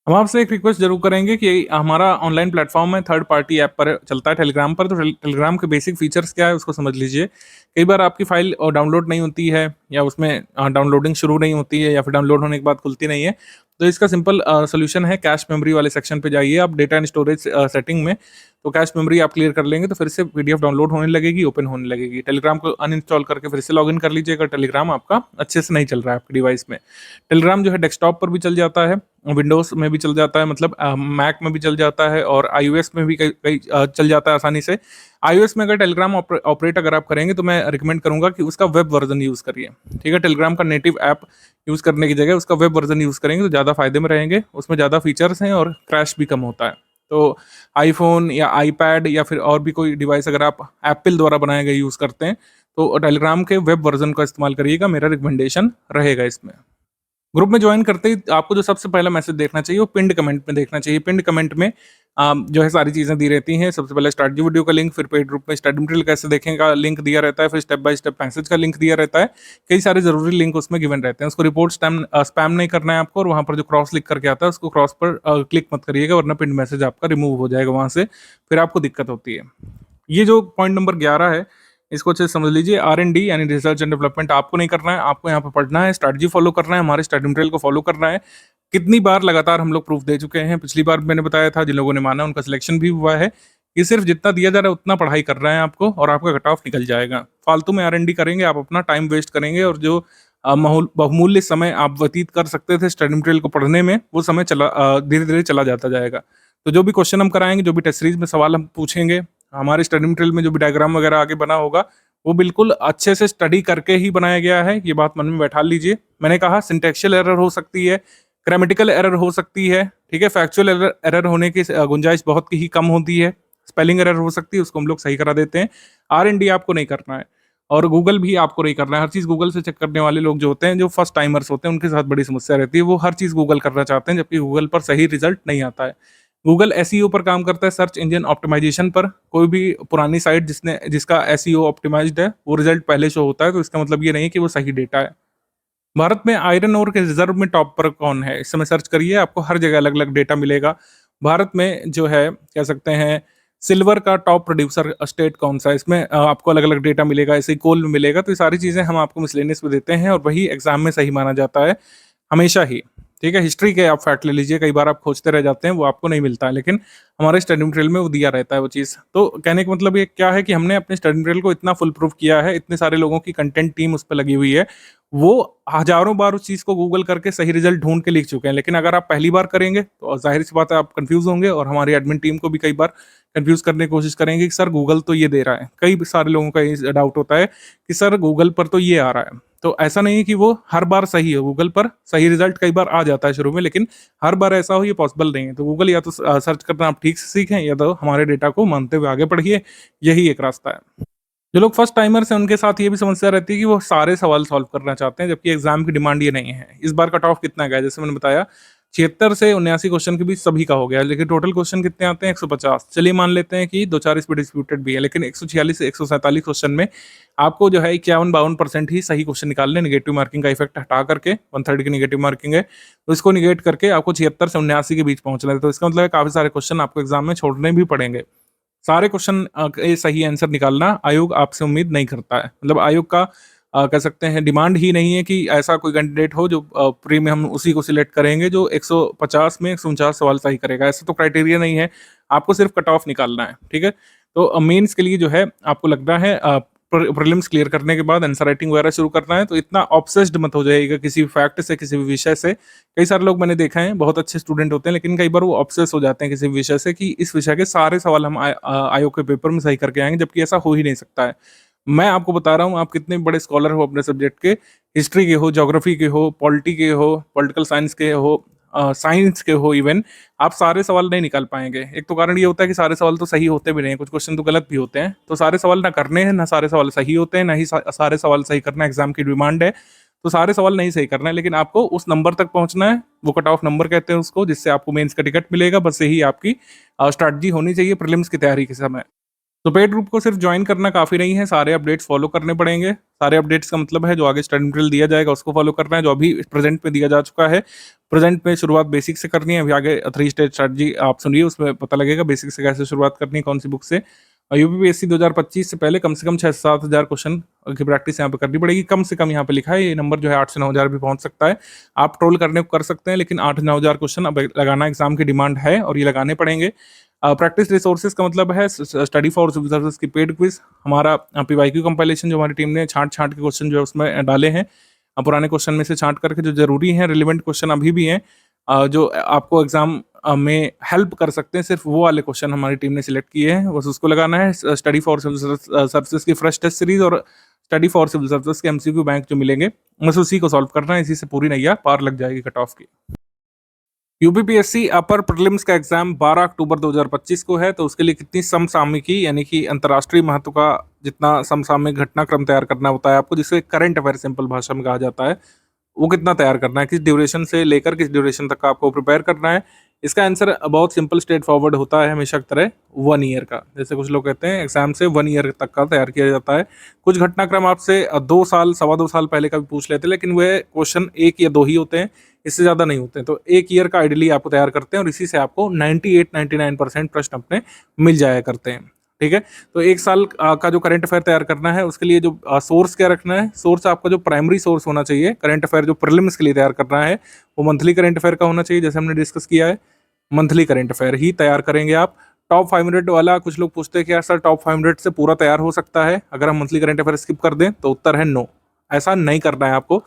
हम आपसे एक रिक्वेस्ट जरूर करेंगे कि हमारा ऑनलाइन प्लेटफॉर्म है, थर्ड पार्टी ऐप पर चलता है टेलीग्राम पर, तो टेलीग्राम के बेसिक फीचर्स क्या है उसको समझ लीजिए। कई बार आपकी फाइल डाउनलोड नहीं होती है, या उसमें डाउनलोडिंग शुरू नहीं होती है, या फिर डाउनलोड होने के बाद खुलती नहीं है। तो इसका सिंपल सोल्यूशन है, कैश मेमोरी वाले सेक्शन पे जाइए आप, डेटा एंड स्टोरेज सेटिंग में, तो कैश मेमोरी आप क्लियर कर लेंगे तो फिर से पीडीएफ डाउनलोड होने लगेगी, ओपन होने लगेगी। टेलीग्राम को अनइंस्टॉल करके फिर से लॉगिन कर लीजिए अगर टेलीग्राम आपका अच्छे से नहीं चल रहा है आपके डिवाइस में। टेलीग्राम जो है डेस्कटॉप पर भी चल जाता है, विंडोज़ में भी चल जाता है, मतलब मैक में भी चल जाता है, और आईओएस में भी कई कई चल जाता है आसानी से। आईओएस में अगर टेलीग्राम ऑपरेट अगर आप करेंगे तो मैं रिकमेंड करूंगा कि उसका वेब वर्जन यूज़ करिए, ठीक है। टेलीग्राम का नेटिव ऐप यूज़ करने की जगह उसका वेब वर्जन यूज़ करेंगे तो ज़्यादा फायदे में रहेंगे, उसमें ज़्यादा फीचर्स हैं और क्रैश भी कम होता है। तो आईफोन या आईपैड या फिर और भी कोई डिवाइस अगर आप एप्पल द्वारा बनाए गए यूज़ करते हैं तो टेलीग्राम के वेब वर्जन का इस्तेमाल करिएगा, मेरा रिकमेंडेशन रहेगा इसमें। ग्रुप में ज्वाइन करते ही आपको जो सबसे पहला मैसेज देखना चाहिए वो पिंड कमेंट में देखना चाहिए। पिंड कमेंट में जो है सारी चीज़ें दी रहती हैं। सबसे पहले स्ट्रैटेजी वीडियो का लिंक, फिर पेड ग्रुप में स्टडी मटेरियल कैसे देखें का लिंक दिया रहता है, फिर स्टेप बाय स्टेप मैसेज का लिंक दिया रहता है। कई सारे जरूरी लिंक उसमें गिवन रहते हैं। उसको रिपोर्ट स्पैम नहीं करना है आपको, और वहाँ पर जो क्रॉस लिख करके आता है उसको क्रॉस पर क्लिक मत करिएगा, वरना पिंड मैसेज आपका रिमूव हो जाएगा वहाँ से, फिर आपको दिक्कत होती है। ये जो पॉइंट नंबर 11 है इसको अच्छे से समझ लीजिए। R&D यानी रिसर्च एंड डेवलपमेंट आपको नहीं करना है, आपको यहाँ पे पढ़ना है, स्ट्रैटेजी फॉलो करना है, हमारे स्टडी मटेरियल को फॉलो करना है। कितनी बार लगातार हम लोग प्रूफ दे चुके हैं, पिछली बार मैंने बताया था, जिन लोगों ने माना उनका सिलेक्शन भी हुआ है। ये सिर्फ जितना दिया जा रहा है उतना पढ़ाई कर रहे हैं आपको, और आपका कट ऑफ निकल जाएगा। फालतू में R&D करेंगे आप, अपना टाइम वेस्ट करेंगे, और जो बहुमूल्य समय आप व्यतीत कर सकते थे स्टडी मटेरियल को पढ़ने में, वो समय धीरे धीरे चला जाता जाएगा। तो जो भी क्वेश्चन हम कराएंगे, जो भी टेस्ट सीरीज में सवाल हम पूछेंगे, हमारे स्टडी मटेरियल में जो भी डायग्राम वगैरह आगे बना होगा वो बिल्कुल अच्छे से स्टडी करके ही बनाया गया है, ये बात मन में बैठा लीजिए। मैंने कहा सिंटेक्शियल एरर हो सकती है, ग्रामेटिकल एरर हो सकती है, ठीक है, फैक्चुअल एरर होने की गुंजाइश बहुत ही कम होती है, स्पेलिंग एरर हो सकती है, उसको हम लोग सही करा देते हैं। R&D आपको नहीं करना है, और गूगल भी आपको नहीं करना है। हर चीज़ गूगल से चेक करने वाले लोग जो होते हैं, जो फर्स्ट टाइमर्स होते हैं, उनके साथ बड़ी समस्या रहती है। वो हर चीज़ गूगल करना चाहते हैं, जबकि गूगल पर सही रिजल्ट नहीं आता है। गूगल SEO पर काम करता है, सर्च इंजन ऑप्टिमाइजेशन पर। कोई भी पुरानी साइट जिसका SEO ऑप्टिमाइज्ड है वो रिजल्ट पहले शो होता है, तो इसका मतलब ये नहीं है कि वो सही डेटा है। भारत में आयरन ओर के रिजर्व में टॉप पर कौन है, इस समय सर्च करिए, आपको हर जगह अलग अलग डेटा मिलेगा। भारत में जो है कह सकते हैं सिल्वर का टॉप प्रोड्यूसर स्टेट कौन सा है, इसमें आपको अलग अलग डेटा मिलेगा, ऐसे ही कोल में मिलेगा। तो ये सारी चीज़ें हम आपको मिसलेनियस में देते हैं, और वही एग्जाम में सही माना जाता है हमेशा ही, ठीक है। हिस्ट्री के आप फैक्ट ले लीजिए, कई बार आप खोजते रह जाते हैं, वो आपको नहीं मिलता है, लेकिन हमारे स्टडी मटेरियल में वो दिया रहता है वो चीज़। तो कहने का मतलब ये क्या है कि हमने अपने स्टडी मटेरियल को इतना फुल प्रूफ किया है, इतने सारे लोगों की कंटेंट टीम उस पर लगी हुई है, वो हजारों बार उस चीज़ को गूगल करके सही रिजल्ट ढूंढ के लिख चुके हैं। लेकिन अगर आप पहली बार करेंगे तो जाहिर सी बात है आप कंफ्यूज होंगे, और हमारी एडमिन टीम को भी कई बार कंफ्यूज करने की कोशिश करेंगे कि सर गूगल तो ये दे रहा है। कई सारे लोगों का ये डाउट होता है कि सर गूगल पर तो ये आ रहा है। तो ऐसा नहीं है कि वो हर बार सही है, गूगल पर सही रिजल्ट कई बार आ जाता है शुरू में, लेकिन हर बार ऐसा हो ये पॉसिबल नहीं है। तो गूगल या तो सर्च करना आप ठीक से सीखें, या तो हमारे डेटा को मानते हुए आगे बढ़िए, यही एक रास्ता है। जो लोग फर्स्ट टाइमर्स हैं उनके साथ ये भी समस्या रहती है कि वो सारे सवाल सॉल्व करना चाहते हैं, जबकि एग्जाम की डिमांड ये नहीं है। इस बार कट ऑफ कितना गया, जैसे मैंने बताया 76 से 79 क्वेश्चन के बीच सभी का हो गया, लेकिन टोटल क्वेश्चन कितने आते हैं? 150। चलिए मान लेते हैं कि 2-4 इस पे डिस्प्यूटेड भी है, लेकिन 146 से 147 क्वेश्चन में आपको जो है 51-52% ही सही क्वेश्चन निकालने, नेगेटिव मार्किंग का इफेक्ट हटा करके, 1/3 की नेगेटिव मार्किंग है, तो इसको निगेट करके आपको 76 से 79 के बीच पहुंचना है। तो इसका मतलब है काफी सारे क्वेश्चन आपको एग्जाम में छोड़ने भी पड़ेंगे। सारे क्वेश्चन के सही आंसर निकालना आयोग आपसे उम्मीद नहीं करता है। मतलब आयोग का कह सकते हैं डिमांड ही नहीं है कि ऐसा कोई कैंडिडेट हो जो प्री में हम उसी को सिलेक्ट करेंगे जो 150 में 149 सवाल सही करेगा। ऐसा तो क्राइटेरिया नहीं है, आपको सिर्फ कट ऑफ निकालना है, ठीक है। तो मेंस के लिए जो है आपको लगता है प्रीलिम्स क्लियर करने के बाद आंसर राइटिंग वगैरह शुरू करना है, तो इतना ऑब्सेस्ड मत हो जाइएगा किसी फैक्ट से, किसी भी विषय से। कई सारे लोग मैंने देखा है, बहुत अच्छे स्टूडेंट होते हैं, लेकिन कई बार वो ऑब्सेस हो जाते हैं किसी भी विषय से कि इस विषय के सारे सवाल हम आयोग के पेपर में सही करके आएंगे, जबकि ऐसा हो ही नहीं सकता है। मैं आपको बता रहा हूँ, आप कितने बड़े स्कॉलर हो अपने सब्जेक्ट के, हिस्ट्री के हो, ज्योग्राफी के हो, पॉलिटी के हो, पॉलिटिकल साइंस के हो, साइंस के हो, इवन आप सारे सवाल नहीं निकाल पाएंगे। एक तो कारण ये होता है कि सारे सवाल तो सही होते भी नहीं, कुछ क्वेश्चन तो गलत भी होते हैं। तो सारे सवाल ना करने हैं, ना सारे सवाल सही होते हैं, ना ही सारे सवाल सही करना एग्जाम की डिमांड है। तो सारे सवाल नहीं सही करना है, लेकिन आपको उस नंबर तक पहुंचना है, वो कट ऑफ नंबर कहते हैं उसको, जिससे आपको मेंस का टिकट मिलेगा। बस यही आपकी स्ट्रैटेजी होनी चाहिए प्रीलिम्स की तैयारी के समय। तो पेड ग्रुप को सिर्फ ज्वाइन करना काफी नहीं है, सारे अपडेट्स फॉलो करने पड़ेंगे। सारे अपडेट्स का मतलब है जो आगे स्टडी मटेरियल दिया जाएगा उसको फॉलो करना है, जो अभी प्रेजेंट में दिया जा चुका है। प्रेजेंट में शुरुआत बेसिक से करनी है, अभी आगे 3 स्टेज स्ट्रैटेजी आप सुनिए, उसमें पता लगेगा बेसिक से कैसे शुरुआत करनी है, कौन सी बुक से। यूपीपीएससी 2025 से पहले कम से कम 6-7 हज़ार क्वेश्चन की प्रैक्टिस यहाँ पे करनी पड़ेगी। कम से कम यहाँ पे लिखा है, ये नंबर जो है 8 से 9 हज़ार भी पहुंच सकता है। आप ट्रोल करने को कर सकते हैं, लेकिन 8-9 हज़ार क्वेश्चन अब लगाना एग्जाम की डिमांड है और ये लगाने पड़ेंगे। प्रैक्टिस रिसोर्सेज का मतलब है स्टडी फॉर सिविल सर्विस की पेड क्विज, हमारा पीवाईक्यू कंपाइलेशन जो हमारी टीम ने छांट के क्वेश्चन जो है उसमें डाले हैं, पुराने क्वेश्चन में से छांट करके जो जरूरी हैं, रिलेवेंट क्वेश्चन अभी भी हैं, जो आपको एग्जाम में हेल्प कर सकते हैं, सिर्फ वो वाले क्वेश्चन हमारी टीम ने सिलेक्ट किए हैं, बस उसको लगाना है। स्टडी फॉर सिविल सर्विसेज की फ्रेश टेस्ट सीरीज और स्टडी फॉर सिविल सर्विसेज के एमसीक्यू बैंक जो मिलेंगे, बस उसी को सॉल्व करना है, इसी से पूरी नैया पार लग जाएगी कट ऑफ की। यूपीपीएससी अपर प्रीलिम्स का एग्जाम 12 अक्टूबर 2025 को है, तो उसके लिए कितनी समसामयिकी यानी कि अंतर्राष्ट्रीय महत्व का जितना समसामयिक घटनाक्रम तैयार करना होता है आपको, जिसे करंट अफेयर सिंपल भाषा में कहा जाता है, वो कितना तैयार करना है, किस ड्यूरेशन से लेकर किस ड्यूरेशन तक का आपको प्रिपेयर करना है। इसका आंसर बहुत सिंपल स्ट्रेट फॉरवर्ड होता है हमेशा की तरह, 1 ईयर का। जैसे कुछ लोग कहते हैं एग्जाम से 1 ईयर तक का तैयार किया जाता है। कुछ घटनाक्रम आपसे 2 साल 2.25 साल पहले का भी पूछ लेते हैं, लेकिन वे क्वेश्चन 1 या 2 ही होते हैं, इससे ज़्यादा नहीं होते हैं। तो 1 ईयर का आइडियली आपको तैयार करते हैं और इसी से आपको 98-99% प्रश्न अपने मिल जाया करते हैं, ठीक है। तो 1 साल का जो करंट अफेयर तैयार करना है, उसके लिए जो सोर्स क्या रखना है, सोर्स आपका जो प्राइमरी सोर्स होना चाहिए करंट अफेयर जो प्रीलिम्स के लिए तैयार करना है, वो मंथली करंट अफेयर का होना चाहिए, जैसे हमने डिस्कस किया है। मंथली करंट अफेयर ही तैयार करेंगे आप। टॉप 500 वाला कुछ लोग पूछते हैं कि यार सर टॉप 500 से पूरा तैयार हो सकता है अगर हम मंथली करंट अफेयर स्किप कर दें, तो उत्तर है नो, ऐसा नहीं करना है आपको।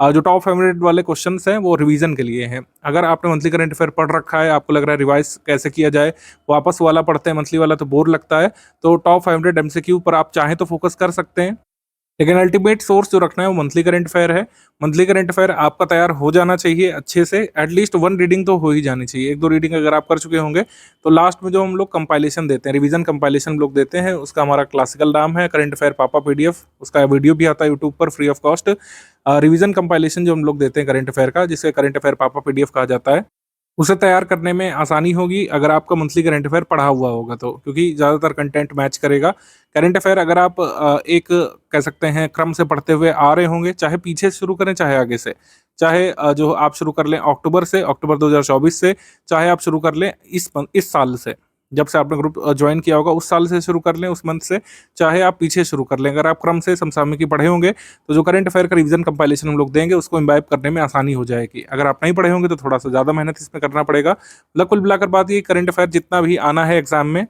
जो टॉप 500 वाले क्वेश्चंस हैं वो रिवीजन के लिए हैं। अगर आपने मंथली करंट अफेयर पढ़ रखा है, आपको लग रहा है रिवाइज कैसे किया जाए, वापस वाला पढ़ते हैं मंथली वाला तो बोर लगता है, तो टॉप 500 एमसीक्यू पर आप चाहें तो फोकस कर सकते हैं, लेकिन अल्टीमेट सोर्स जो रखना है वो मंथली करंट अफेयर है। मंथली करंट अफेयर आपका तैयार हो जाना चाहिए अच्छे से, एटलीस्ट 1 रीडिंग तो हो ही जानी चाहिए। 1-2 रीडिंग अगर आप कर चुके होंगे तो लास्ट में जो हम लोग कंपाइलेशन देते हैं, रिवीजन कंपाइलेशन हम लोग देते हैं, उसका हमारा क्लासिकल नाम है करंट अफेयर पापा पीडीएफ, उसका वीडियो भी आता है यूट्यूब पर free of cost. Revision compilation जो हम लोग देते हैं करंट अफेयर का, जिसे करंट अफेयर पापा पीडीएफ कहा जाता है, उसे तैयार करने में आसानी होगी अगर आपका मंथली करंट अफेयर पढ़ा हुआ होगा तो, क्योंकि ज़्यादातर कंटेंट मैच करेगा। करंट अफेयर अगर आप एक कह सकते हैं क्रम से पढ़ते हुए आ रहे होंगे, चाहे पीछे से शुरू करें चाहे आगे से, चाहे जो आप शुरू कर लें अक्टूबर 2024 से, चाहे आप शुरू कर लें इस साल से, जब से आपने ग्रुप ज्वाइन किया होगा उस साल से शुरू कर लें, उस मंथ से, चाहे आप पीछे शुरू कर लें, अगर आप क्रम से समसामयिकी पढ़े होंगे तो जो करंट अफेयर का रिवीजन कंपाइलेशन हम लोग देंगे उसको इम्बाइब करने में आसानी हो जाएगी। अगर आप नहीं पढ़े होंगे तो थोड़ा सा ज़्यादा मेहनत इसमें करना पड़ेगा। मतलब कुल मिलाकर बात ये, करंट अफेयर जितना भी आना है एग्जाम में,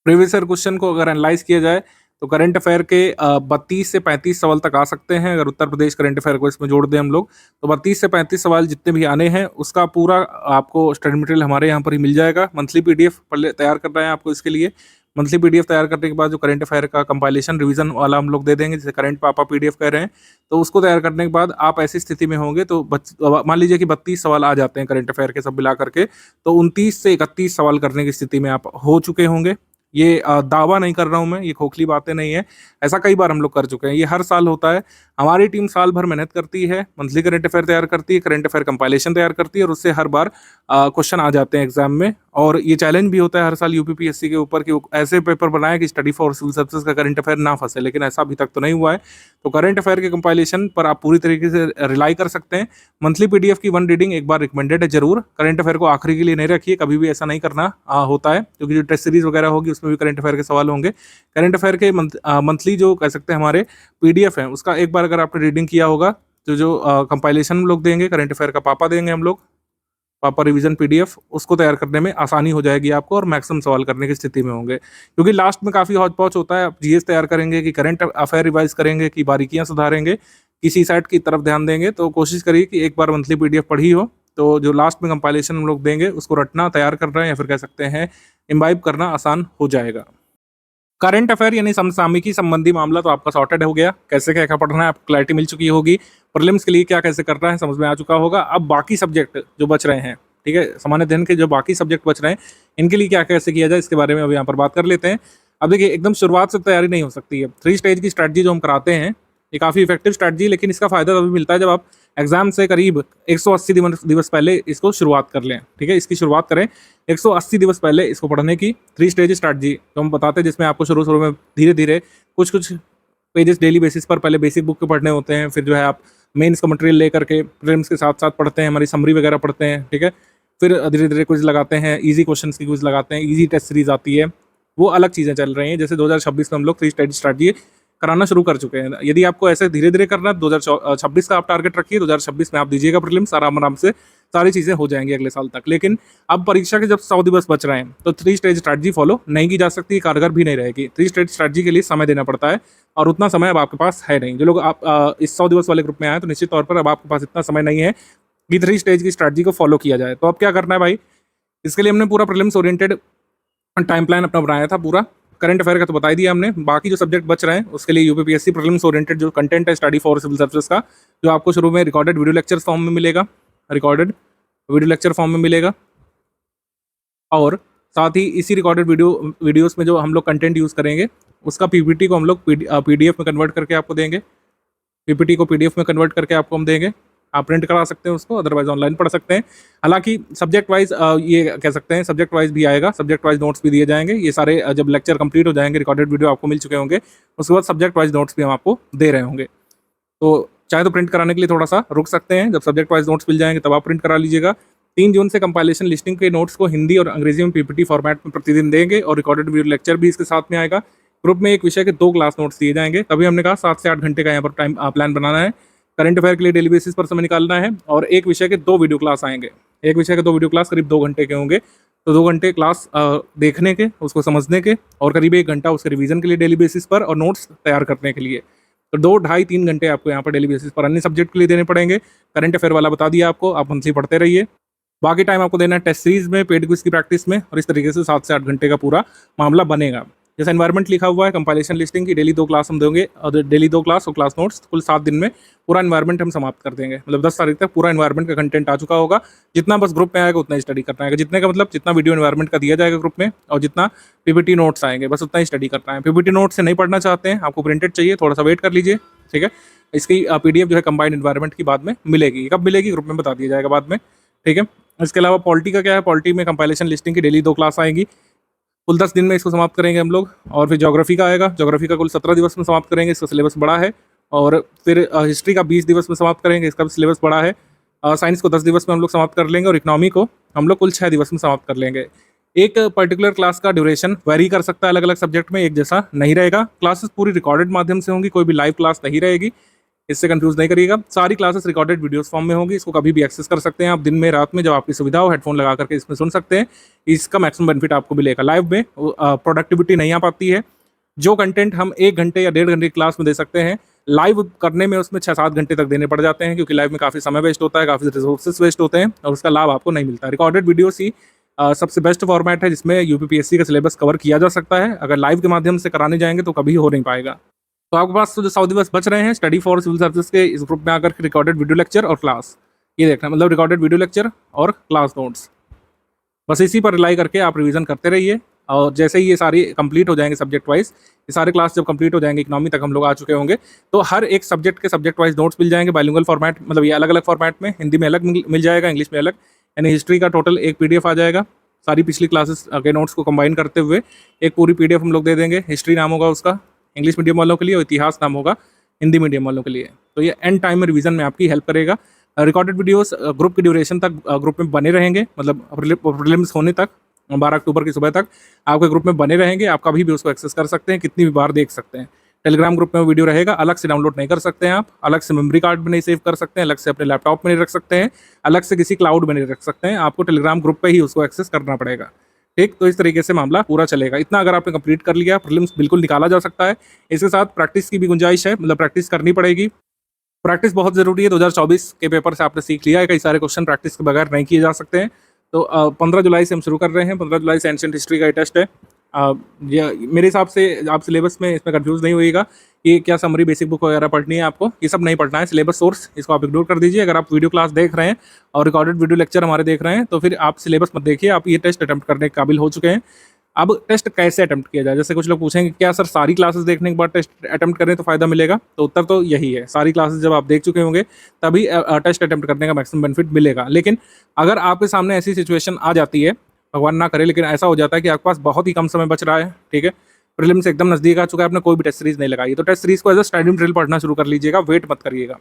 प्रीवियस ईयर क्वेश्चन को अगर एनालाइज किया जाए तो करंट अफेयर के 32 से 35 सवाल तक आ सकते हैं। अगर उत्तर प्रदेश करंट अफेयर को इसमें जोड़ दें हम लोग, तो 32 से 35 सवाल जितने भी आने हैं उसका पूरा आपको स्टडी मटेरियल हमारे यहाँ पर ही मिल जाएगा। मंथली पीडीएफ तैयार करना है आपको, इसके लिए मंथली पीडीएफ तैयार करने के बाद जो करंट अफेयर का कंपाइलेशन रिवीजन वाला हम लोग दे देंगे, जिसे करंट पापा पीडीएफ कह रहे हैं, तो उसको तैयार करने के बाद आप ऐसी स्थिति में होंगे तो मान लीजिए कि 32 सवाल आ जाते हैं करंट अफेयर के सब मिला करके, तो 29 से 31 सवाल करने की स्थिति में आप हो चुके होंगे। ये दावा नहीं कर रहा हूँ मैं, ये खोखली बातें नहीं है, ऐसा कई बार हम लोग कर चुके हैं, ये हर साल होता है। हमारी टीम साल भर मेहनत करती है, मंथली करंट अफेयर तैयार करती है, करंट अफेयर कंपाइलेशन तैयार करती है, और उससे हर बार क्वेश्चन आ जाते हैं एग्जाम में। और ये चैलेंज भी होता है हर साल यूपीपीएससी के ऊपर कि वो ऐसे पेपर बनाए कि स्टडी फॉर सिविल सर्विसेज का करंट अफेयर ना फंसे, लेकिन ऐसा अभी तक तो नहीं हुआ है। तो करंट अफेयर के कंपाइलेशन पर आप पूरी तरीके से रिलाई कर सकते हैं। मंथली पीडीएफ की 1 रीडिंग एक बार रिकमेंडेड है जरूर। करंट अफेयर को आखिरी के लिए नहीं रखिए, कभी भी ऐसा नहीं करना होता है, क्योंकि जो टेस्ट सीरीज वगैरह होगी उसमें भी करंट अफेयर के सवाल होंगे। करंट अफेयर के मंथली जो कह सकते हैं हमारे पीडीएफ है, उसका एक बार अगर आपने रीडिंग किया होगा तो जो कंपाइलेशन हम लोग देंगे, करंट अफेयर का पापा देंगे हम लोग, पापा रिवीजन पीडीएफ, उसको तैयार करने में आसानी हो जाएगी आपको और मैक्सिमम सवाल करने की स्थिति में होंगे। क्योंकि लास्ट में काफ़ी हौच पौच होता है, आप जीएस तैयार करेंगे कि करंट अफेयर रिवाइज करेंगे कि बारीकियां सुधारेंगे, किसी साइड की तरफ ध्यान देंगे। तो कोशिश करिए कि एक बार मंथली पीडीएफ पढ़ी हो, तो जो लास्ट में कंपाइलेशन हम लोग देंगे उसको रटना, तैयार करना या फिर कह सकते हैं इम्बाइब करना आसान हो जाएगा। करंट अफेयर यानी समसामयिकी संबंधी मामला तो आपका सॉर्टेड हो गया, कैसे क्या क्या पढ़ना है आपको क्लैरिटी मिल चुकी होगी, प्रीलिम्स के लिए क्या कैसे करना है समझ में आ चुका होगा। अब बाकी सब्जेक्ट जो बच रहे हैं, ठीक है, सामान्य अध्ययन के जो बाकी सब्जेक्ट बच रहे हैं, इनके लिए क्या कैसे किया जाए इसके बारे में अब यहाँ पर बात कर लेते हैं। अब देखिए, एकदम शुरुआत से तैयारी नहीं हो सकती है। 3 स्टेज की स्ट्रैटेजी जो हम कराते हैं, ये काफ़ी इफेक्टिव स्ट्रैटेजी, लेकिन इसका फायदा तभी मिलता है जब आप एग्जाम से करीब 180 दिवस पहले इसको शुरुआत कर लें। ठीक है, इसकी शुरुआत करें 180 दिवस पहले इसको पढ़ने की। 3 स्टेज स्ट्रैटेजी जो हम बताते हैं, जिसमें आपको शुरू में धीरे धीरे कुछ पेजेस डेली बेसिस पर पहले बेसिक बुक के पढ़ने होते हैं, फिर जो है आप मेंस का मटेरियल लेकर के प्रीलिम्स के साथ साथ पढ़ते हैं, हमारी समरी वगैरह पढ़ते हैं। ठीक है, फिर धीरे धीरे क्विज लगाते हैं, इजी क्वेश्चंस की क्विज लगाते हैं, इजी टेस्ट सीरीज आती है, वो अलग चीज़ें चल रही हैं। जैसे 2026 में हम लोग 3 स्टेज स्ट्रैटेजी कराना शुरू कर चुके हैं। यदि आपको ऐसे धीरे धीरे करना है, 2026 का आप टारगेट रखिए, 2026 में आप दीजिएगा प्रीलिम्स, आराम से सारी चीज़ें हो जाएंगी अगले साल तक। लेकिन अब परीक्षा के जब 100 दिवस बच रहे हैं, तो 3 स्टेज स्ट्रैटेजी फॉलो नहीं की जा सकती, कारगर भी नहीं रहेगी। 3 स्टेज स्ट्रैटेजी के लिए समय देना पड़ता है, और उतना समय अब आपके पास है नहीं। जो लोग आप इस 100 दिवस वाले ग्रुप में आए, तो निश्चित तौर पर अब आपके पास इतना समय नहीं है कि 3 स्टेज की स्ट्रैटेजी को फॉलो किया जाए। तो अब क्या करना है भाई, इसके लिए हमने पूरा प्रीलिम्स ओरिएंटेड टाइम प्लान अपना बनाया था पूरा। करंट अफेयर का तो बता ही दिया हमने, बाकी जो सब्जेक्ट बच रहे हैं उसके लिए यूपीपीएससी प्रीलिम्स ओरिएंटेड जो कंटेंट है स्टडी फॉर सिविल सर्विसेज का, जो आपको शुरू में रिकॉर्डेड वीडियो लेक्चर फॉर्म में मिलेगा, रिकॉर्डेड वीडियो लेक्चर फॉर्म में मिलेगा, और साथ ही इसी रिकॉर्डेड वीडियोस में जो हम लोग कंटेंट यूज़ करेंगे उसका पीपीटी को हम लोग पीडीएफ में कन्वर्ट करके आपको देंगे। पीपीटी को पीडीएफ में कन्वर्ट करके आपको हम देंगे, आप प्रिंट करा सकते हैं उसको, अदरवाइज ऑनलाइन पढ़ सकते हैं। हालांकि सब्जेक्ट वाइज ये कह सकते हैं सब्जेक्ट वाइज भी आएगा, सब्जेक्ट वाइज नोट्स भी दिए जाएंगे। ये सारे जब लेक्चर कंप्लीट हो जाएंगे, रिकॉर्डेड वीडियो आपको मिल चुके होंगे, उसके बाद सब्जेक्ट वाइज नोट्स भी हम आपको दे रहे होंगे। तो चाहे तो प्रिंट कराने के लिए थोड़ा सा रुक सकते हैं, जब सब्जेक्ट वाइज नोट्स मिल जाएंगे तब आप प्रिंट करा लीजिएगा। 3 जून से कंपाइलेशन लिस्टिंग के नोट्स को हिंदी और अंग्रेजी में पीपीटी फॉर्मेट में प्रतिदिन देंगे, और रिकॉर्डेड वीडियो लेक्चर भी इसके साथ में आएगा। ग्रुप में एक विषय के 2 क्लास नोट्स दिए जाएंगे। तभी हमने कहा 7 से 8 घंटे का यहाँ पर टाइम प्लान बनाना है। करंट अफेयर के लिए डेली बेसिस पर समय निकालना है, और एक विषय के 2 वीडियो क्लास आएंगे। एक विषय के 2 वीडियो क्लास करीब 2 घंटे के होंगे, तो 2 घंटे क्लास देखने के, उसको समझने के, और करीब 1 घंटा उसके रिवीजन के लिए डेली बेसिस पर, और नोट्स तैयार करने के लिए। तो 2, ढाई 3 घंटे आपको यहाँ पर डेली बेसिस पर अन्य सब्जेक्ट के लिए देने पड़ेंगे। करंट अफेयर वाला बता दिया आपको, आप मंथली पढ़ते रहिए। बाकी टाइम आपको देना है टेस्ट सीरीज में, पेड क्विज की प्रैक्टिस में, और इस तरीके से 7 से 8 घंटे का पूरा मामला बनेगा। जैसे एनवायरनमेंट लिखा हुआ है, कंपाइलेशन लिस्टिंग की डेली 2 क्लास हम देंगे, और डेली 2 क्लास और क्लास नोट्स, कुल 7 दिन में पूरा एनवायरनमेंट हम समाप्त कर देंगे। मतलब 10 तारीख तक पूरा एनवायरनमेंट का कंटेंट आ चुका होगा। जितना बस ग्रुप में आएगा उतना ही स्टडी करना है, जितने का मतलब जितना वीडियो एनवायरनमेंट का दिया जाएगा ग्रुप में, और जितना पीपीटी नोट्स आएंगे बस उतना ही स्टडी करना है। पीपीटी नोट्स से नहीं पढ़ना चाहते हैं, आपको प्रिंटेड चाहिए, थोड़ा सा वेट कर लीजिए। ठीक है, इसकी पीडीएफ जो है कंबाइंड एनवायरनमेंट की बाद में मिलेगी। कब मिलेगी ग्रुप में बता दिया जाएगा बाद में। ठीक है, इसके अलावा पॉलिटी का क्या है, पॉलिटी में कंपाइलेशन लिस्टिंग की डेली 2 क्लास आएंगी, कुल 10 दिन में इसको समाप्त करेंगे हम लोग। और फिर ज्योग्राफी का आएगा, ज्योग्राफी का कुल 17 दिवस में समाप्त करेंगे, इसका सिलेबस बड़ा है। और फिर हिस्ट्री का 20 दिवस में समाप्त करेंगे, इसका भी सिलेबस बड़ा है। साइंस को 10 दिवस में हम लोग समाप्त कर लेंगे, और इकोनॉमी को हम लोग कुल 6 दिवस में समाप्त कर लेंगे। एक पर्टिकुलर क्लास का ड्यूरेशन वेरी कर सकता है, अलग अलग सब्जेक्ट में एक जैसा नहीं रहेगा। क्लासेस पूरी रिकॉर्डेड माध्यम से होंगी, कोई भी लाइव क्लास नहीं रहेगी, इससे कंफ्यूज नहीं करिएगा। सारी क्लासेस रिकॉर्डेड वीडियोस फॉर्म में होंगी, इसको कभी भी एक्सेस कर सकते हैं आप, दिन में रात में, जब आपकी सुविधा हो, हेडफोन लगा करके इसमें सुन सकते हैं। इसका मैक्सिमम बेनिफिट आपको मिलेगा। लाइव में प्रोडक्टिविटी नहीं आ पाती है। जो कंटेंट हम 1 घंटे या 1.5 घंटे की क्लास में दे सकते हैं, लाइव करने में उसमें 6-7 घंटे तक देने पड़ जाते हैं, क्योंकि लाइव में काफ़ी समय वेस्ट होता है, काफ़ी रिसोर्सेज वेस्ट होते हैं, और उसका लाभ आपको नहीं मिलता। रिकॉर्डेड वीडियोस ही सबसे बेस्ट फॉर्मेट है जिसमें यूपीपीएससी का सिलेबस कवर किया जा सकता है। अगर लाइव के माध्यम से कराने जाएंगे तो कभी हो नहीं पाएगा। तो आपके पास जो 100 दिवस बच रहे हैं स्टडी फॉर सिविल सर्विसेज के इस ग्रुप में आकर के रिकॉर्डेड वीडियो लेक्चर और क्लास, ये देखना, मतलब रिकॉर्डेड वीडियो लेक्चर और क्लास नोट्स, बस इसी पर रिलाई करके आप रिवीजन करते रहिए। और जैसे ही ये सारी कंप्लीट हो जाएंगे सब्जेक्ट वाइज, ये सारे क्लास जब कंप्लीट हो जाएंगे, इकोनॉमी तक हम लोग आ चुके होंगे, तो हर एक सब्जेक्ट के सब्जेक्ट वाइज नोट्स मिल जाएंगे बाइलिंगुअल फॉर्मेट, मतलब ये अलग अलग फॉर्मेट में, हिंदी में अलग मिल जाएगा, इंग्लिश में अलग। यानी हिस्ट्री का टोटल एक PDF आ जाएगा, सारी पिछली क्लासेस के नोट्स को कंबाइन करते हुए एक पूरी PDF हम लोग दे देंगे। हिस्ट्री नाम होगा उसका इंग्लिश मीडियम वालों के लिए, और इतिहास नाम होगा हिंदी मीडियम वालों के लिए। तो ये एंड टाइम में रिवीजन में आपकी हेल्प करेगा। रिकॉर्डेड वीडियोस ग्रुप की ड्यूरेशन तक ग्रुप में बने रहेंगे, मतलब प्रीलिम्स होने तक 12 अक्टूबर की सुबह तक आपके ग्रुप में बने रहेंगे। आप कभी भी उसको एक्सेस कर सकते हैं, कितनी भी बार देख सकते हैं। टेलीग्राम ग्रुप में वो वीडियो रहेगा, अलग से डाउनलोड नहीं कर सकते हैं आप, अलग से मेमोरी कार्ड में नहीं सेव कर सकते हैं, अलग से अपने लैपटॉप में नहीं रख सकते हैं, अलग से किसी क्लाउड में नहीं रख सकते हैं, आपको टेलीग्राम ग्रुप पे ही उसको एक्सेस करना पड़ेगा। ठीक, तो इस तरीके से मामला पूरा चलेगा। इतना अगर आपने कंप्लीट कर लिया, प्रीलिम्स बिल्कुल निकाला जा सकता है। इसके साथ प्रैक्टिस की भी गुंजाइश है, मतलब प्रैक्टिस करनी पड़ेगी। प्रैक्टिस बहुत ज़रूरी है। 2024 के पेपर से आपने सीख लिया है, कई सारे क्वेश्चन प्रैक्टिस के बगैर नहीं किए जा सकते हैं। तो 15 जुलाई से हम शुरू कर रहे हैं। 15 जुलाई से एंशिएंट हिस्ट्री का ये टेस्ट है। मेरे हिसाब से आप सिलेबस में इसमें कंफ्यूज नहीं होइएगा कि क्या समरी बेसिक बुक वगैरह पढ़नी है आपको, ये सब नहीं पढ़ना है। सिलेबस सोर्स इसको आप इग्नोर कर दीजिए। अगर आप वीडियो क्लास देख रहे हैं और रिकॉर्डेड वीडियो लेक्चर हमारे देख रहे हैं, तो फिर आप सिलेबस मत देखिए, आप ये टेस्ट अटैम्प्ट करने के काबिल हो चुके हैं। अब टेस्ट कैसे अटैम्प्ट किया जाए, जैसे कुछ लोग पूछेंगे क्या सर सारी क्लासेस देखने के बाद टेस्ट अटैम्प्ट करें तो फ़ायदा मिलेगा, तो उत्तर तो यही है, सारी क्लासेस जब आप देख चुके होंगे तभी टेस्ट अटैम्प्ट करने का मैक्सिमम बेनिफिट मिलेगा। लेकिन अगर आपके सामने ऐसी सिचुएशन आ जाती है, भगवान ना करे, लेकिन ऐसा हो जाता है कि आपके पास बहुत ही कम समय बच रहा है, ठीक है, प्रीलिम्स एकदम नज़दीक आ चुका है, आपने कोई भी टेस्ट सीरीज नहीं लगाई, तो टेस्ट सीरीज को एज अ स्टडी ड्रिल पढ़ना शुरू कर लीजिएगा, वेट मत करिएगा।